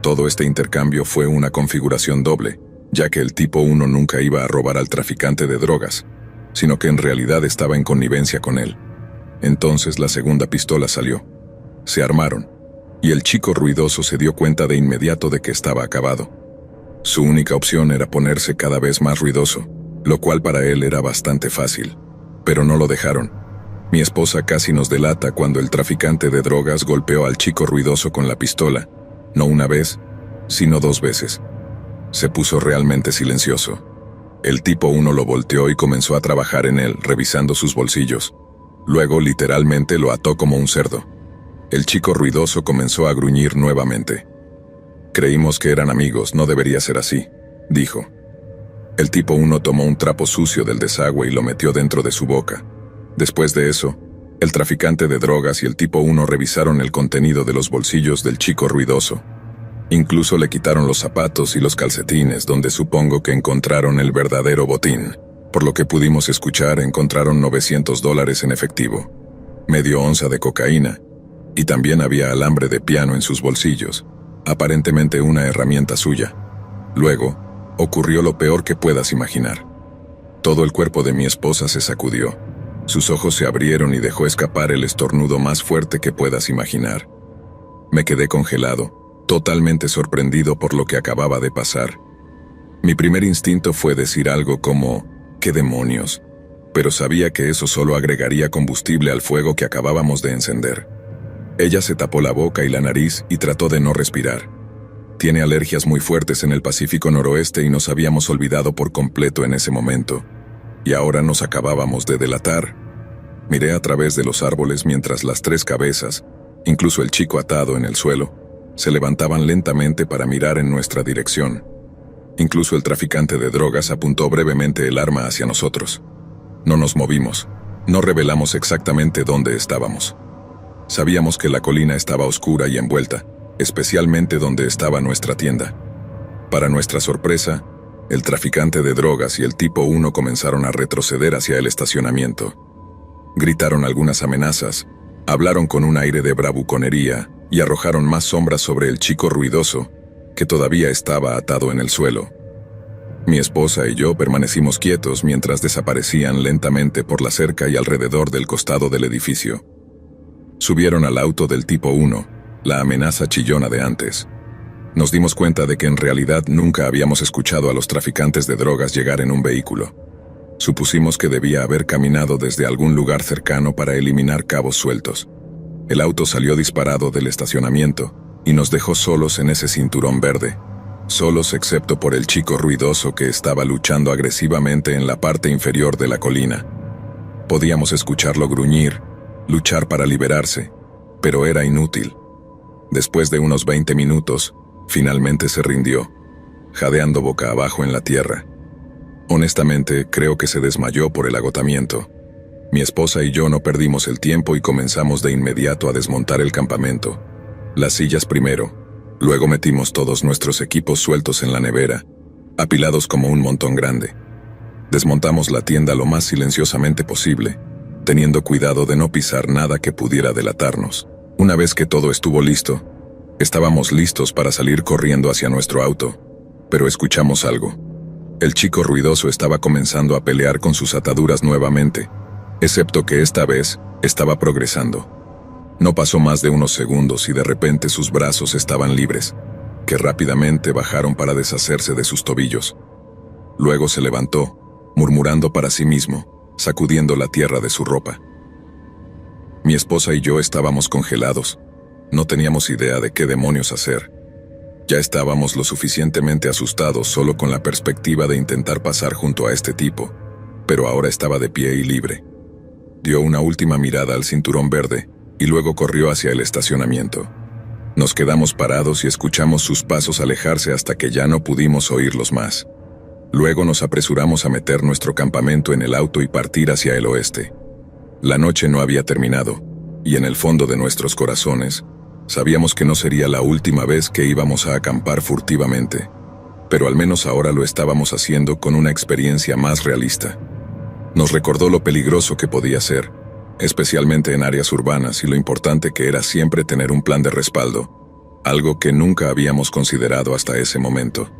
Todo este intercambio fue una configuración doble, ya que el tipo 1 nunca iba a robar al traficante de drogas, sino que en realidad estaba en connivencia con él. Entonces la segunda pistola salió. Se armaron, y el chico ruidoso se dio cuenta de inmediato de que estaba acabado. Su única opción era ponerse cada vez más ruidoso, lo cual para él era bastante fácil, pero no lo dejaron. Mi esposa casi nos delata cuando el traficante de drogas golpeó al chico ruidoso con la pistola, no una vez, sino 2 veces. Se puso realmente silencioso. El tipo 1 lo volteó y comenzó a trabajar en él, revisando sus bolsillos. Luego, literalmente, lo ató como un cerdo. El chico ruidoso comenzó a gruñir nuevamente. «Creímos que eran amigos, no debería ser así», dijo. El tipo 1 tomó un trapo sucio del desagüe y lo metió dentro de su boca. Después de eso, el traficante de drogas y el tipo 1 revisaron el contenido de los bolsillos del chico ruidoso. Incluso le quitaron los zapatos y los calcetines, donde supongo que encontraron el verdadero botín. Por lo que pudimos escuchar, encontraron $900 en efectivo, medio onza de cocaína, y también había alambre de piano en sus bolsillos, aparentemente una herramienta suya. Luego, ocurrió lo peor que puedas imaginar. Todo el cuerpo de mi esposa se sacudió. Sus ojos se abrieron y dejó escapar el estornudo más fuerte que puedas imaginar. Me quedé congelado, totalmente sorprendido por lo que acababa de pasar. Mi primer instinto fue decir algo como, «¿Qué demonios?», pero sabía que eso solo agregaría combustible al fuego que acabábamos de encender. Ella se tapó la boca y la nariz y trató de no respirar. Tiene alergias muy fuertes en el Pacífico Noroeste y nos habíamos olvidado por completo en ese momento. Y ahora nos acabábamos de delatar. Miré a través de los árboles mientras las 3 cabezas, incluso el chico atado en el suelo, Se levantaban lentamente para mirar en nuestra dirección. Incluso el traficante de drogas apuntó brevemente el arma hacia nosotros. No nos movimos. No revelamos exactamente dónde estábamos. Sabíamos que la colina estaba oscura y envuelta, especialmente donde estaba nuestra tienda. Para nuestra sorpresa, el traficante de drogas y el tipo 1 comenzaron a retroceder hacia el estacionamiento. Gritaron algunas amenazas, hablaron con un aire de bravuconería y arrojaron más sombras sobre el chico ruidoso, que todavía estaba atado en el suelo. Mi esposa y yo permanecimos quietos mientras desaparecían lentamente por la cerca y alrededor del costado del edificio. Subieron al auto del tipo 1, la amenaza chillona de antes. Nos dimos cuenta de que en realidad nunca habíamos escuchado a los traficantes de drogas llegar en un vehículo. Supusimos que debía haber caminado desde algún lugar cercano para eliminar cabos sueltos. El auto salió disparado del estacionamiento y nos dejó solos en ese cinturón verde. Solos excepto por el chico ruidoso que estaba luchando agresivamente en la parte inferior de la colina. Podíamos escucharlo gruñir, luchar para liberarse, pero era inútil. Después de unos 20 minutos, finalmente se rindió, jadeando boca abajo en la tierra. Honestamente, creo que se desmayó por el agotamiento. Mi esposa y yo no perdimos el tiempo y comenzamos de inmediato a desmontar el campamento. Las sillas primero, luego metimos todos nuestros equipos sueltos en la nevera, apilados como un montón grande. Desmontamos la tienda lo más silenciosamente posible, teniendo cuidado de no pisar nada que pudiera delatarnos. Una vez que todo estuvo listo, estábamos listos para salir corriendo hacia nuestro auto, pero escuchamos algo. El chico ruidoso estaba comenzando a pelear con sus ataduras nuevamente, excepto que esta vez estaba progresando. No pasó más de unos segundos y de repente sus brazos estaban libres, que rápidamente bajaron para deshacerse de sus tobillos. Luego se levantó, murmurando para sí mismo, sacudiendo la tierra de su ropa. Mi esposa y yo estábamos congelados. No teníamos idea de qué demonios hacer. Ya estábamos lo suficientemente asustados solo con la perspectiva de intentar pasar junto a este tipo, pero ahora estaba de pie y libre. Dio una última mirada al cinturón verde y luego corrió hacia el estacionamiento. Nos quedamos parados y escuchamos sus pasos alejarse hasta que ya no pudimos oírlos más. Luego nos apresuramos a meter nuestro campamento en el auto y partir hacia el oeste. La noche no había terminado, y en el fondo de nuestros corazones, sabíamos que no sería la última vez que íbamos a acampar furtivamente, pero al menos ahora lo estábamos haciendo con una experiencia más realista. Nos recordó lo peligroso que podía ser, especialmente en áreas urbanas, y lo importante que era siempre tener un plan de respaldo, algo que nunca habíamos considerado hasta ese momento.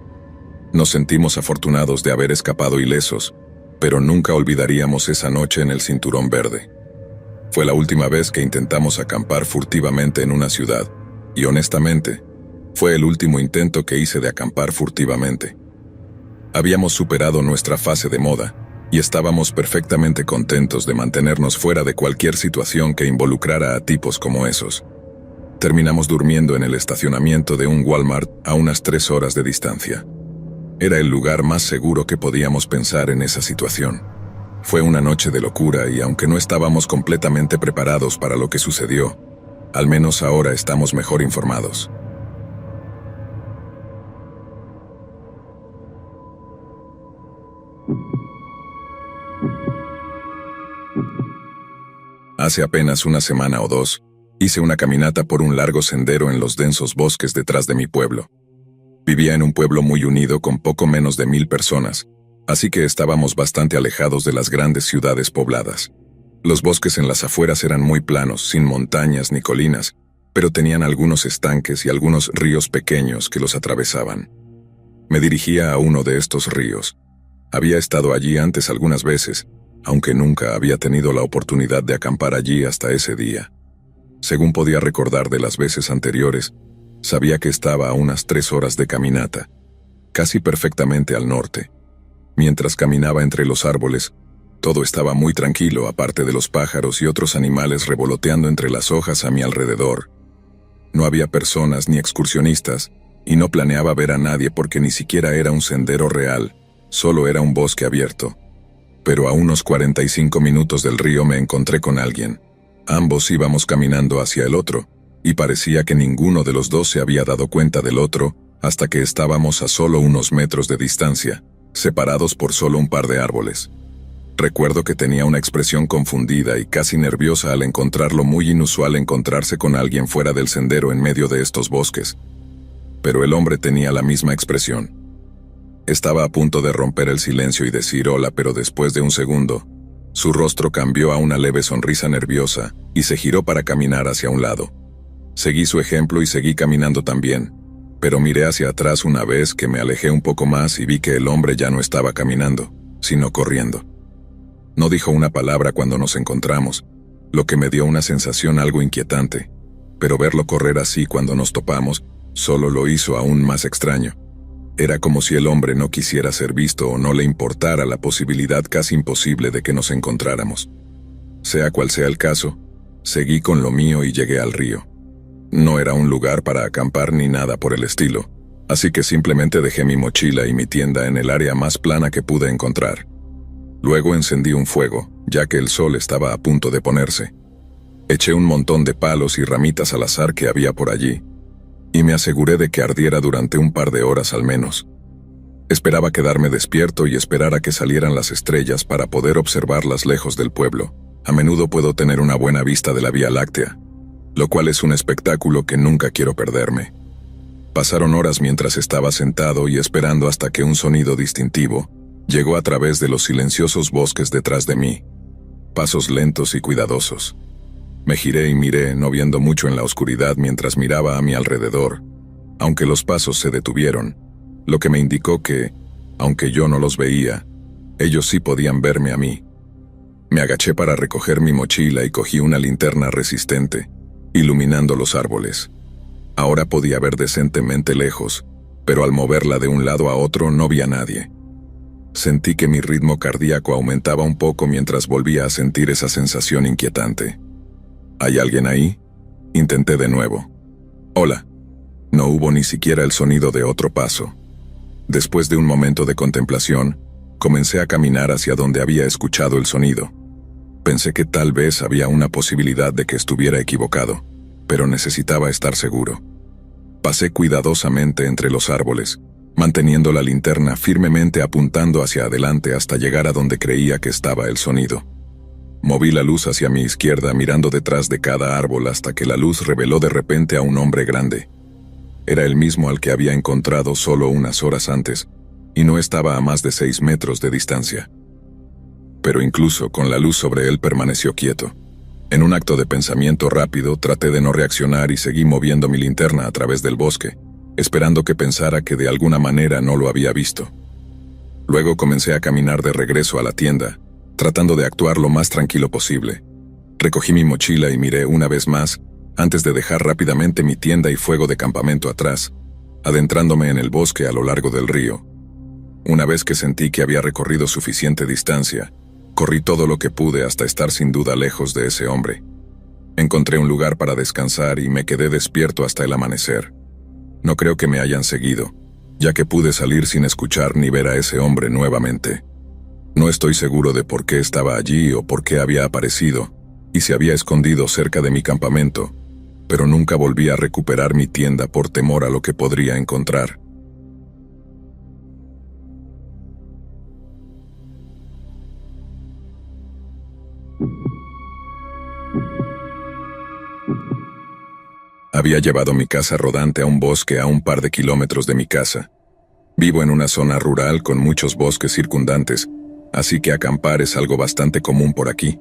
Nos sentimos afortunados de haber escapado ilesos, pero nunca olvidaríamos esa noche en el cinturón verde. Fue la última vez que intentamos acampar furtivamente en una ciudad, y honestamente, fue el último intento que hice de acampar furtivamente. Habíamos superado nuestra fase de moda, y estábamos perfectamente contentos de mantenernos fuera de cualquier situación que involucrara a tipos como esos. Terminamos durmiendo en el estacionamiento de un Walmart a unas 3 horas de distancia. Era el lugar más seguro que podíamos pensar en esa situación. Fue una noche de locura y aunque no estábamos completamente preparados para lo que sucedió, al menos ahora estamos mejor informados. Hace apenas una semana o 2, hice una caminata por un largo sendero en los densos bosques detrás de mi pueblo. Vivía en un pueblo muy unido con poco menos de 1000 personas, así que estábamos bastante alejados de las grandes ciudades pobladas. Los bosques en las afueras eran muy planos, sin montañas ni colinas, pero tenían algunos estanques y algunos ríos pequeños que los atravesaban. Me dirigía a uno de estos ríos. Había estado allí antes algunas veces, aunque nunca había tenido la oportunidad de acampar allí hasta ese día. Según podía recordar de las veces anteriores, sabía que estaba a unas 3 horas de caminata, casi perfectamente al norte. Mientras caminaba entre los árboles, todo estaba muy tranquilo aparte de los pájaros y otros animales revoloteando entre las hojas a mi alrededor. No había personas ni excursionistas, y no planeaba ver a nadie porque ni siquiera era un sendero real, solo era un bosque abierto. Pero a unos 45 minutos del río me encontré con alguien. Ambos íbamos caminando hacia el otro, y parecía que ninguno de los dos se había dado cuenta del otro hasta que estábamos a solo unos metros de distancia, separados por solo un par de árboles. Recuerdo que tenía una expresión confundida y casi nerviosa al encontrarlo muy inusual encontrarse con alguien fuera del sendero en medio de estos bosques. Pero el hombre tenía la misma expresión. Estaba a punto de romper el silencio y decir hola, pero después de un segundo, su rostro cambió a una leve sonrisa nerviosa y se giró para caminar hacia un lado. Seguí su ejemplo y seguí caminando también, pero miré hacia atrás una vez que me alejé un poco más y vi que el hombre ya no estaba caminando, sino corriendo. No dijo una palabra cuando nos encontramos, lo que me dio una sensación algo inquietante, pero verlo correr así cuando nos topamos solo lo hizo aún más extraño. Era como si el hombre no quisiera ser visto o no le importara la posibilidad casi imposible de que nos encontráramos. Sea cual sea el caso, seguí con lo mío y llegué al río. No era un lugar para acampar ni nada por el estilo, así que simplemente dejé mi mochila y mi tienda en el área más plana que pude encontrar. Luego encendí un fuego, ya que el sol estaba a punto de ponerse. Eché un montón de palos y ramitas al azar que había por allí, y me aseguré de que ardiera durante un par de horas al menos. Esperaba quedarme despierto y esperar a que salieran las estrellas para poder observarlas lejos del pueblo. A menudo puedo tener una buena vista de la Vía Láctea, lo cual es un espectáculo que nunca quiero perderme. Pasaron horas mientras estaba sentado y esperando hasta que un sonido distintivo llegó a través de los silenciosos bosques detrás de mí. Pasos lentos y cuidadosos. Me giré y miré, no viendo mucho en la oscuridad mientras miraba a mi alrededor, aunque los pasos se detuvieron, lo que me indicó que, aunque yo no los veía, ellos sí podían verme a mí. Me agaché para recoger mi mochila y cogí una linterna resistente, iluminando los árboles. Ahora podía ver decentemente lejos, pero al moverla de un lado a otro no vi a nadie. Sentí que mi ritmo cardíaco aumentaba un poco mientras volvía a sentir esa sensación inquietante. ¿Hay alguien ahí? Intenté de nuevo. Hola. No hubo ni siquiera el sonido de otro paso. Después de un momento de contemplación, comencé a caminar hacia donde había escuchado el sonido. Pensé que tal vez había una posibilidad de que estuviera equivocado, pero necesitaba estar seguro. Pasé cuidadosamente entre los árboles, manteniendo la linterna firmemente apuntando hacia adelante hasta llegar a donde creía que estaba el sonido. Moví la luz hacia mi izquierda mirando detrás de cada árbol hasta que la luz reveló de repente a un hombre grande. Era el mismo al que había encontrado solo unas horas antes, y no estaba a más de 6 metros de distancia. Pero incluso con la luz sobre él permaneció quieto. En un acto de pensamiento rápido traté de no reaccionar y seguí moviendo mi linterna a través del bosque, esperando que pensara que de alguna manera no lo había visto. Luego comencé a caminar de regreso a la tienda, tratando de actuar lo más tranquilo posible. Recogí mi mochila y miré una vez más, antes de dejar rápidamente mi tienda y fuego de campamento atrás, adentrándome en el bosque a lo largo del río. Una vez que sentí que había recorrido suficiente distancia, corrí todo lo que pude hasta estar sin duda lejos de ese hombre. Encontré un lugar para descansar y me quedé despierto hasta el amanecer. No creo que me hayan seguido, ya que pude salir sin escuchar ni ver a ese hombre nuevamente. No estoy seguro de por qué estaba allí o por qué había aparecido, y se había escondido cerca de mi campamento, pero nunca volví a recuperar mi tienda por temor a lo que podría encontrar. Había llevado mi casa rodante a un bosque a un par de kilómetros de mi casa. Vivo en una zona rural con muchos bosques circundantes, así que acampar es algo bastante común por aquí.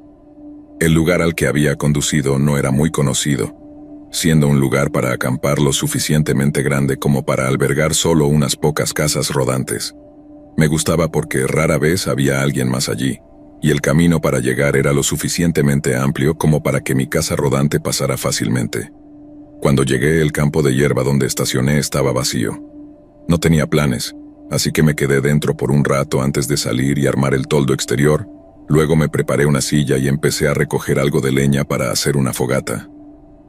El lugar al que había conducido no era muy conocido, siendo un lugar para acampar lo suficientemente grande como para albergar solo unas pocas casas rodantes. Me gustaba porque rara vez había alguien más allí, y el camino para llegar era lo suficientemente amplio como para que mi casa rodante pasara fácilmente. Cuando llegué, el campo de hierba donde estacioné estaba vacío. No tenía planes, así que me quedé dentro por un rato antes de salir y armar el toldo exterior. Luego me preparé una silla y empecé a recoger algo de leña para hacer una fogata.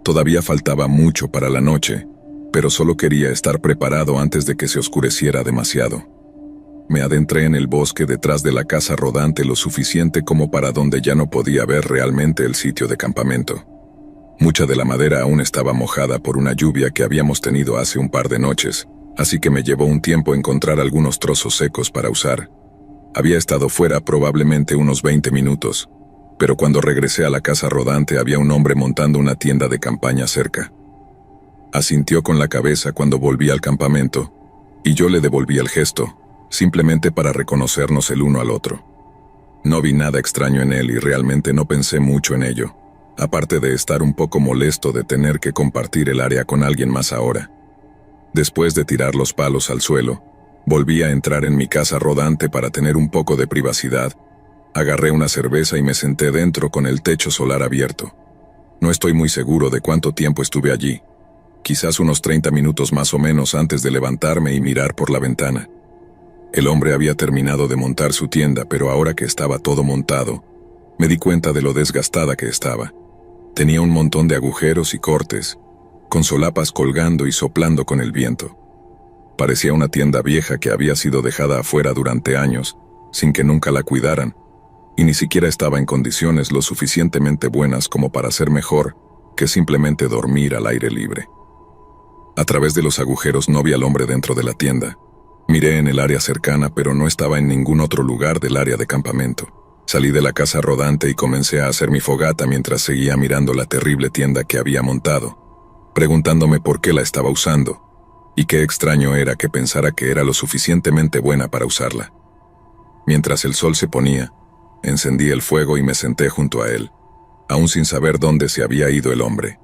Todavía faltaba mucho para la noche, pero solo quería estar preparado antes de que se oscureciera demasiado. Me adentré en el bosque detrás de la casa rodante lo suficiente como para donde ya no podía ver realmente el sitio de campamento. Mucha de la madera aún estaba mojada por una lluvia que habíamos tenido hace un par de noches, así que me llevó un tiempo encontrar algunos trozos secos para usar. Había estado fuera probablemente unos 20 minutos, pero cuando regresé a la casa rodante había un hombre montando una tienda de campaña cerca. Asintió con la cabeza cuando volví al campamento, y yo le devolví el gesto, simplemente para reconocernos el uno al otro. No vi nada extraño en él y realmente no pensé mucho en ello, aparte de estar un poco molesto de tener que compartir el área con alguien más ahora. Después de tirar los palos al suelo, volví a entrar en mi casa rodante para tener un poco de privacidad. Agarré una cerveza y me senté dentro con el techo solar abierto. No estoy muy seguro de cuánto tiempo estuve allí. Quizás unos 30 minutos más o menos antes de levantarme y mirar por la ventana. El hombre había terminado de montar su tienda, pero ahora que estaba todo montado, me di cuenta de lo desgastada que estaba. Tenía un montón de agujeros y cortes, con solapas colgando y soplando con el viento. Parecía una tienda vieja que había sido dejada afuera durante años, sin que nunca la cuidaran, y ni siquiera estaba en condiciones lo suficientemente buenas como para ser mejor que simplemente dormir al aire libre. A través de los agujeros no vi al hombre dentro de la tienda. Miré en el área cercana, pero no estaba en ningún otro lugar del área de campamento. Salí de la casa rodante y comencé a hacer mi fogata mientras seguía mirando la terrible tienda que había montado, preguntándome por qué la estaba usando, y qué extraño era que pensara que era lo suficientemente buena para usarla. Mientras el sol se ponía, encendí el fuego y me senté junto a él, aún sin saber dónde se había ido el hombre.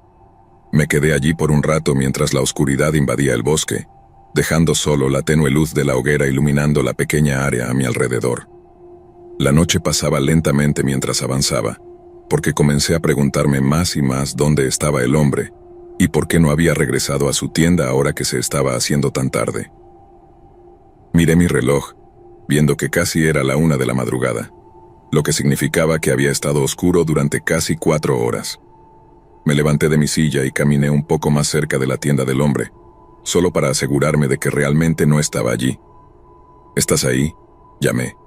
Me quedé allí por un rato mientras la oscuridad invadía el bosque, dejando solo la tenue luz de la hoguera iluminando la pequeña área a mi alrededor. La noche pasaba lentamente mientras avanzaba, porque comencé a preguntarme más y más dónde estaba el hombre, y por qué no había regresado a su tienda ahora que se estaba haciendo tan tarde. Miré mi reloj, viendo que casi era la 1 de la madrugada, lo que significaba que había estado oscuro durante casi 4 horas. Me levanté de mi silla y caminé un poco más cerca de la tienda del hombre, solo para asegurarme de que realmente no estaba allí. ¿Estás ahí?, llamé.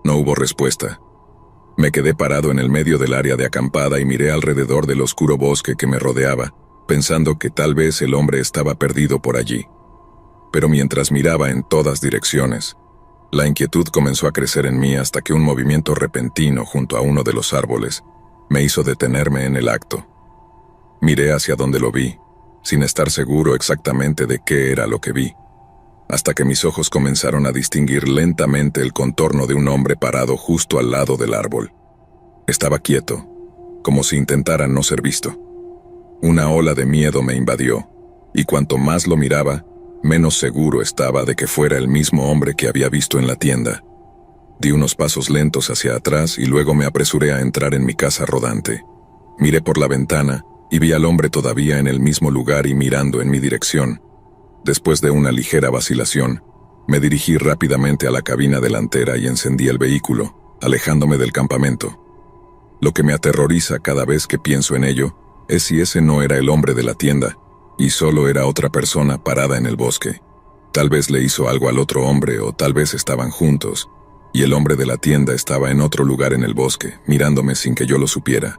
No hubo respuesta. Me quedé parado en el medio del área de acampada y miré alrededor del oscuro bosque que me rodeaba, pensando que tal vez el hombre estaba perdido por allí. Pero mientras miraba en todas direcciones, la inquietud comenzó a crecer en mí hasta que un movimiento repentino junto a uno de los árboles me hizo detenerme en el acto. Miré hacia donde lo vi, sin estar seguro exactamente de qué era lo que vi, hasta que mis ojos comenzaron a distinguir lentamente el contorno de un hombre parado justo al lado del árbol. Estaba quieto, como si intentara no ser visto. Una ola de miedo me invadió, y cuanto más lo miraba, menos seguro estaba de que fuera el mismo hombre que había visto en la tienda. Di unos pasos lentos hacia atrás y luego me apresuré a entrar en mi casa rodante. Miré por la ventana y vi al hombre todavía en el mismo lugar y mirando en mi dirección. Después de una ligera vacilación, me dirigí rápidamente a la cabina delantera y encendí el vehículo, alejándome del campamento. Lo que me aterroriza cada vez que pienso en ello es si ese no era el hombre de la tienda, y solo era otra persona parada en el bosque. Tal vez le hizo algo al otro hombre o tal vez estaban juntos, y el hombre de la tienda estaba en otro lugar en el bosque, mirándome sin que yo lo supiera.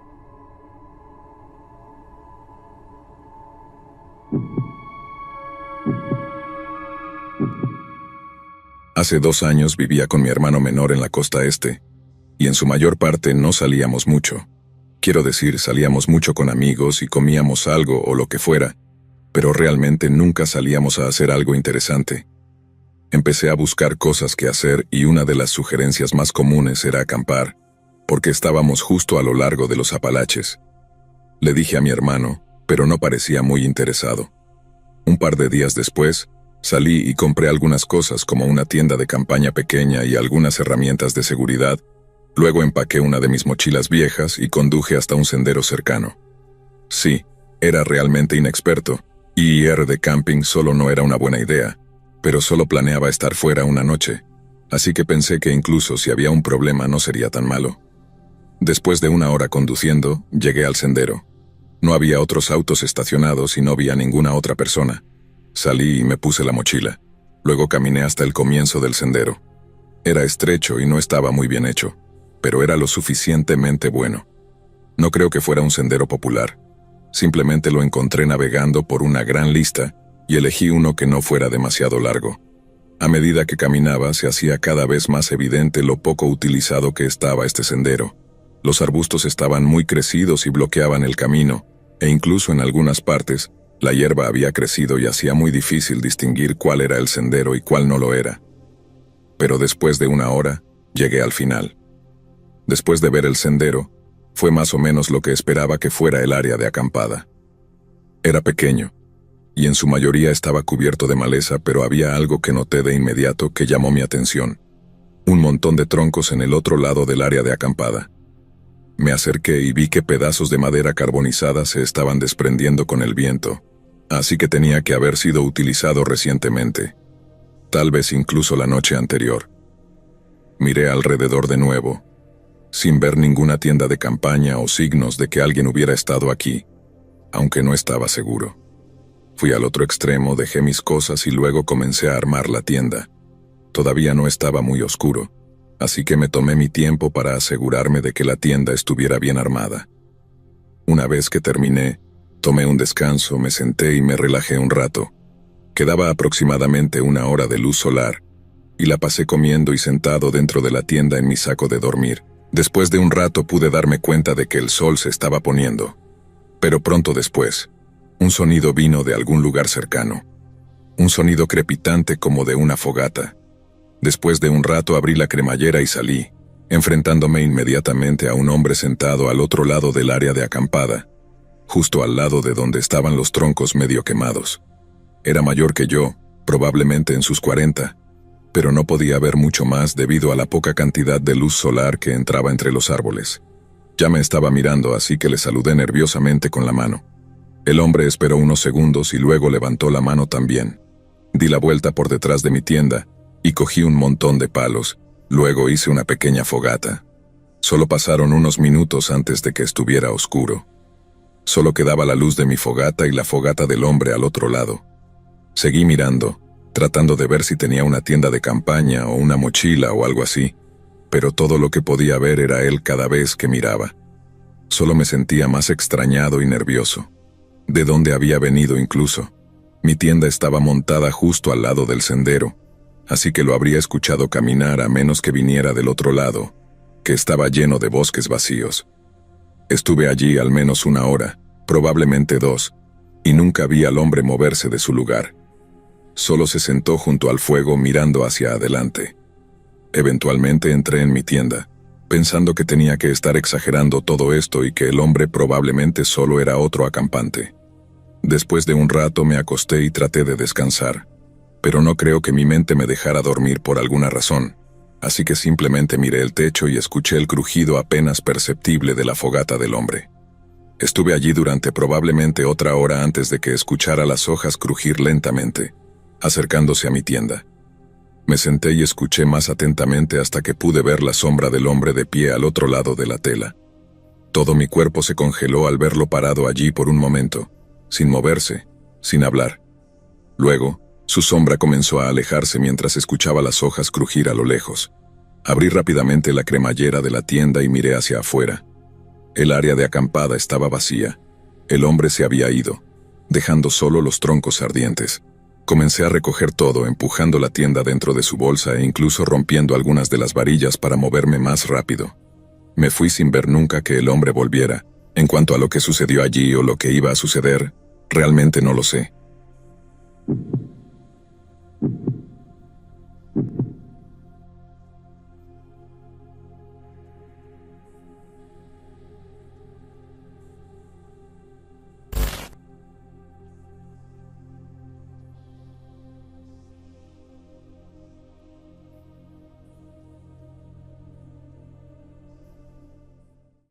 Hace 2 años vivía con mi hermano menor en la costa este, y en su mayor parte no salíamos mucho. Quiero decir, salíamos mucho con amigos y comíamos algo o lo que fuera, pero realmente nunca salíamos a hacer algo interesante. Empecé a buscar cosas que hacer y una de las sugerencias más comunes era acampar, porque estábamos justo a lo largo de los Apalaches. Le dije a mi hermano, pero no parecía muy interesado. Un par de días después, salí y compré algunas cosas como una tienda de campaña pequeña y algunas herramientas de seguridad. Luego empaqué una de mis mochilas viejas y conduje hasta un sendero cercano. Sí, era realmente inexperto, y ir de camping solo no era una buena idea, pero solo planeaba estar fuera una noche, así que pensé que incluso si había un problema no sería tan malo. Después de 1 hora conduciendo, llegué al sendero. No había otros autos estacionados y no vi a ninguna otra persona. Salí y me puse la mochila. Luego caminé hasta el comienzo del sendero. Era estrecho y no estaba muy bien hecho, pero era lo suficientemente bueno. No creo que fuera un sendero popular. Simplemente lo encontré navegando por una gran lista y elegí uno que no fuera demasiado largo. A medida que caminaba, se hacía cada vez más evidente lo poco utilizado que estaba este sendero. Los arbustos estaban muy crecidos y bloqueaban el camino, e incluso en algunas partes, la hierba había crecido y hacía muy difícil distinguir cuál era el sendero y cuál no lo era. Pero después de una hora, llegué al final. Después de ver el sendero, fue más o menos lo que esperaba que fuera el área de acampada. Era pequeño, y en su mayoría estaba cubierto de maleza, pero había algo que noté de inmediato que llamó mi atención. Un montón de troncos en el otro lado del área de acampada. Me acerqué y vi que pedazos de madera carbonizada se estaban desprendiendo con el viento, así que tenía que haber sido utilizado recientemente, tal vez incluso la noche anterior. Miré alrededor de nuevo, sin ver ninguna tienda de campaña o signos de que alguien hubiera estado aquí, aunque no estaba seguro. Fui al otro extremo, dejé mis cosas y luego comencé a armar la tienda. Todavía no estaba muy oscuro, así que me tomé mi tiempo para asegurarme de que la tienda estuviera bien armada. Una vez que terminé, tomé un descanso, me senté y me relajé un rato. Quedaba aproximadamente una hora de luz solar, y la pasé comiendo y sentado dentro de la tienda en mi saco de dormir. Después de un rato pude darme cuenta de que el sol se estaba poniendo. Pero pronto después, un sonido vino de algún lugar cercano. Un sonido crepitante como de una fogata. Después de un rato abrí la cremallera y salí, enfrentándome inmediatamente a un hombre sentado al otro lado del área de acampada, justo al lado de donde estaban los troncos medio quemados. Era mayor que yo, probablemente en sus 40, pero no podía ver mucho más debido a la poca cantidad de luz solar que entraba entre los árboles. Ya me estaba mirando, así que le saludé nerviosamente con la mano. El hombre esperó unos segundos y luego levantó la mano también. Di la vuelta por detrás de mi tienda y cogí un montón de palos. Luego hice una pequeña fogata. Solo pasaron unos minutos antes de que estuviera oscuro. Solo quedaba la luz de mi fogata y la fogata del hombre al otro lado. Seguí mirando, tratando de ver si tenía una tienda de campaña o una mochila o algo así, pero todo lo que podía ver era él cada vez que miraba. Solo me sentía más extrañado y nervioso. ¿De dónde había venido incluso? Mi tienda estaba montada justo al lado del sendero, así que lo habría escuchado caminar a menos que viniera del otro lado, que estaba lleno de bosques vacíos. Estuve allí al menos una hora, probablemente 2, y nunca vi al hombre moverse de su lugar. Solo se sentó junto al fuego mirando hacia adelante. Eventualmente entré en mi tienda, pensando que tenía que estar exagerando todo esto y que el hombre probablemente solo era otro acampante. Después de un rato me acosté y traté de descansar, pero no creo que mi mente me dejara dormir por alguna razón, así que simplemente miré el techo y escuché el crujido apenas perceptible de la fogata del hombre. Estuve allí durante probablemente otra hora antes de que escuchara las hojas crujir lentamente, acercándose a mi tienda. Me senté y escuché más atentamente hasta que pude ver la sombra del hombre de pie al otro lado de la tela. Todo mi cuerpo se congeló al verlo parado allí por un momento, sin moverse, sin hablar. Luego, su sombra comenzó a alejarse mientras escuchaba las hojas crujir a lo lejos. Abrí rápidamente la cremallera de la tienda y miré hacia afuera. El área de acampada estaba vacía. El hombre se había ido, dejando solo los troncos ardientes. Comencé a recoger todo, empujando la tienda dentro de su bolsa e incluso rompiendo algunas de las varillas para moverme más rápido. Me fui sin ver nunca que el hombre volviera. En cuanto a lo que sucedió allí o lo que iba a suceder, realmente no lo sé.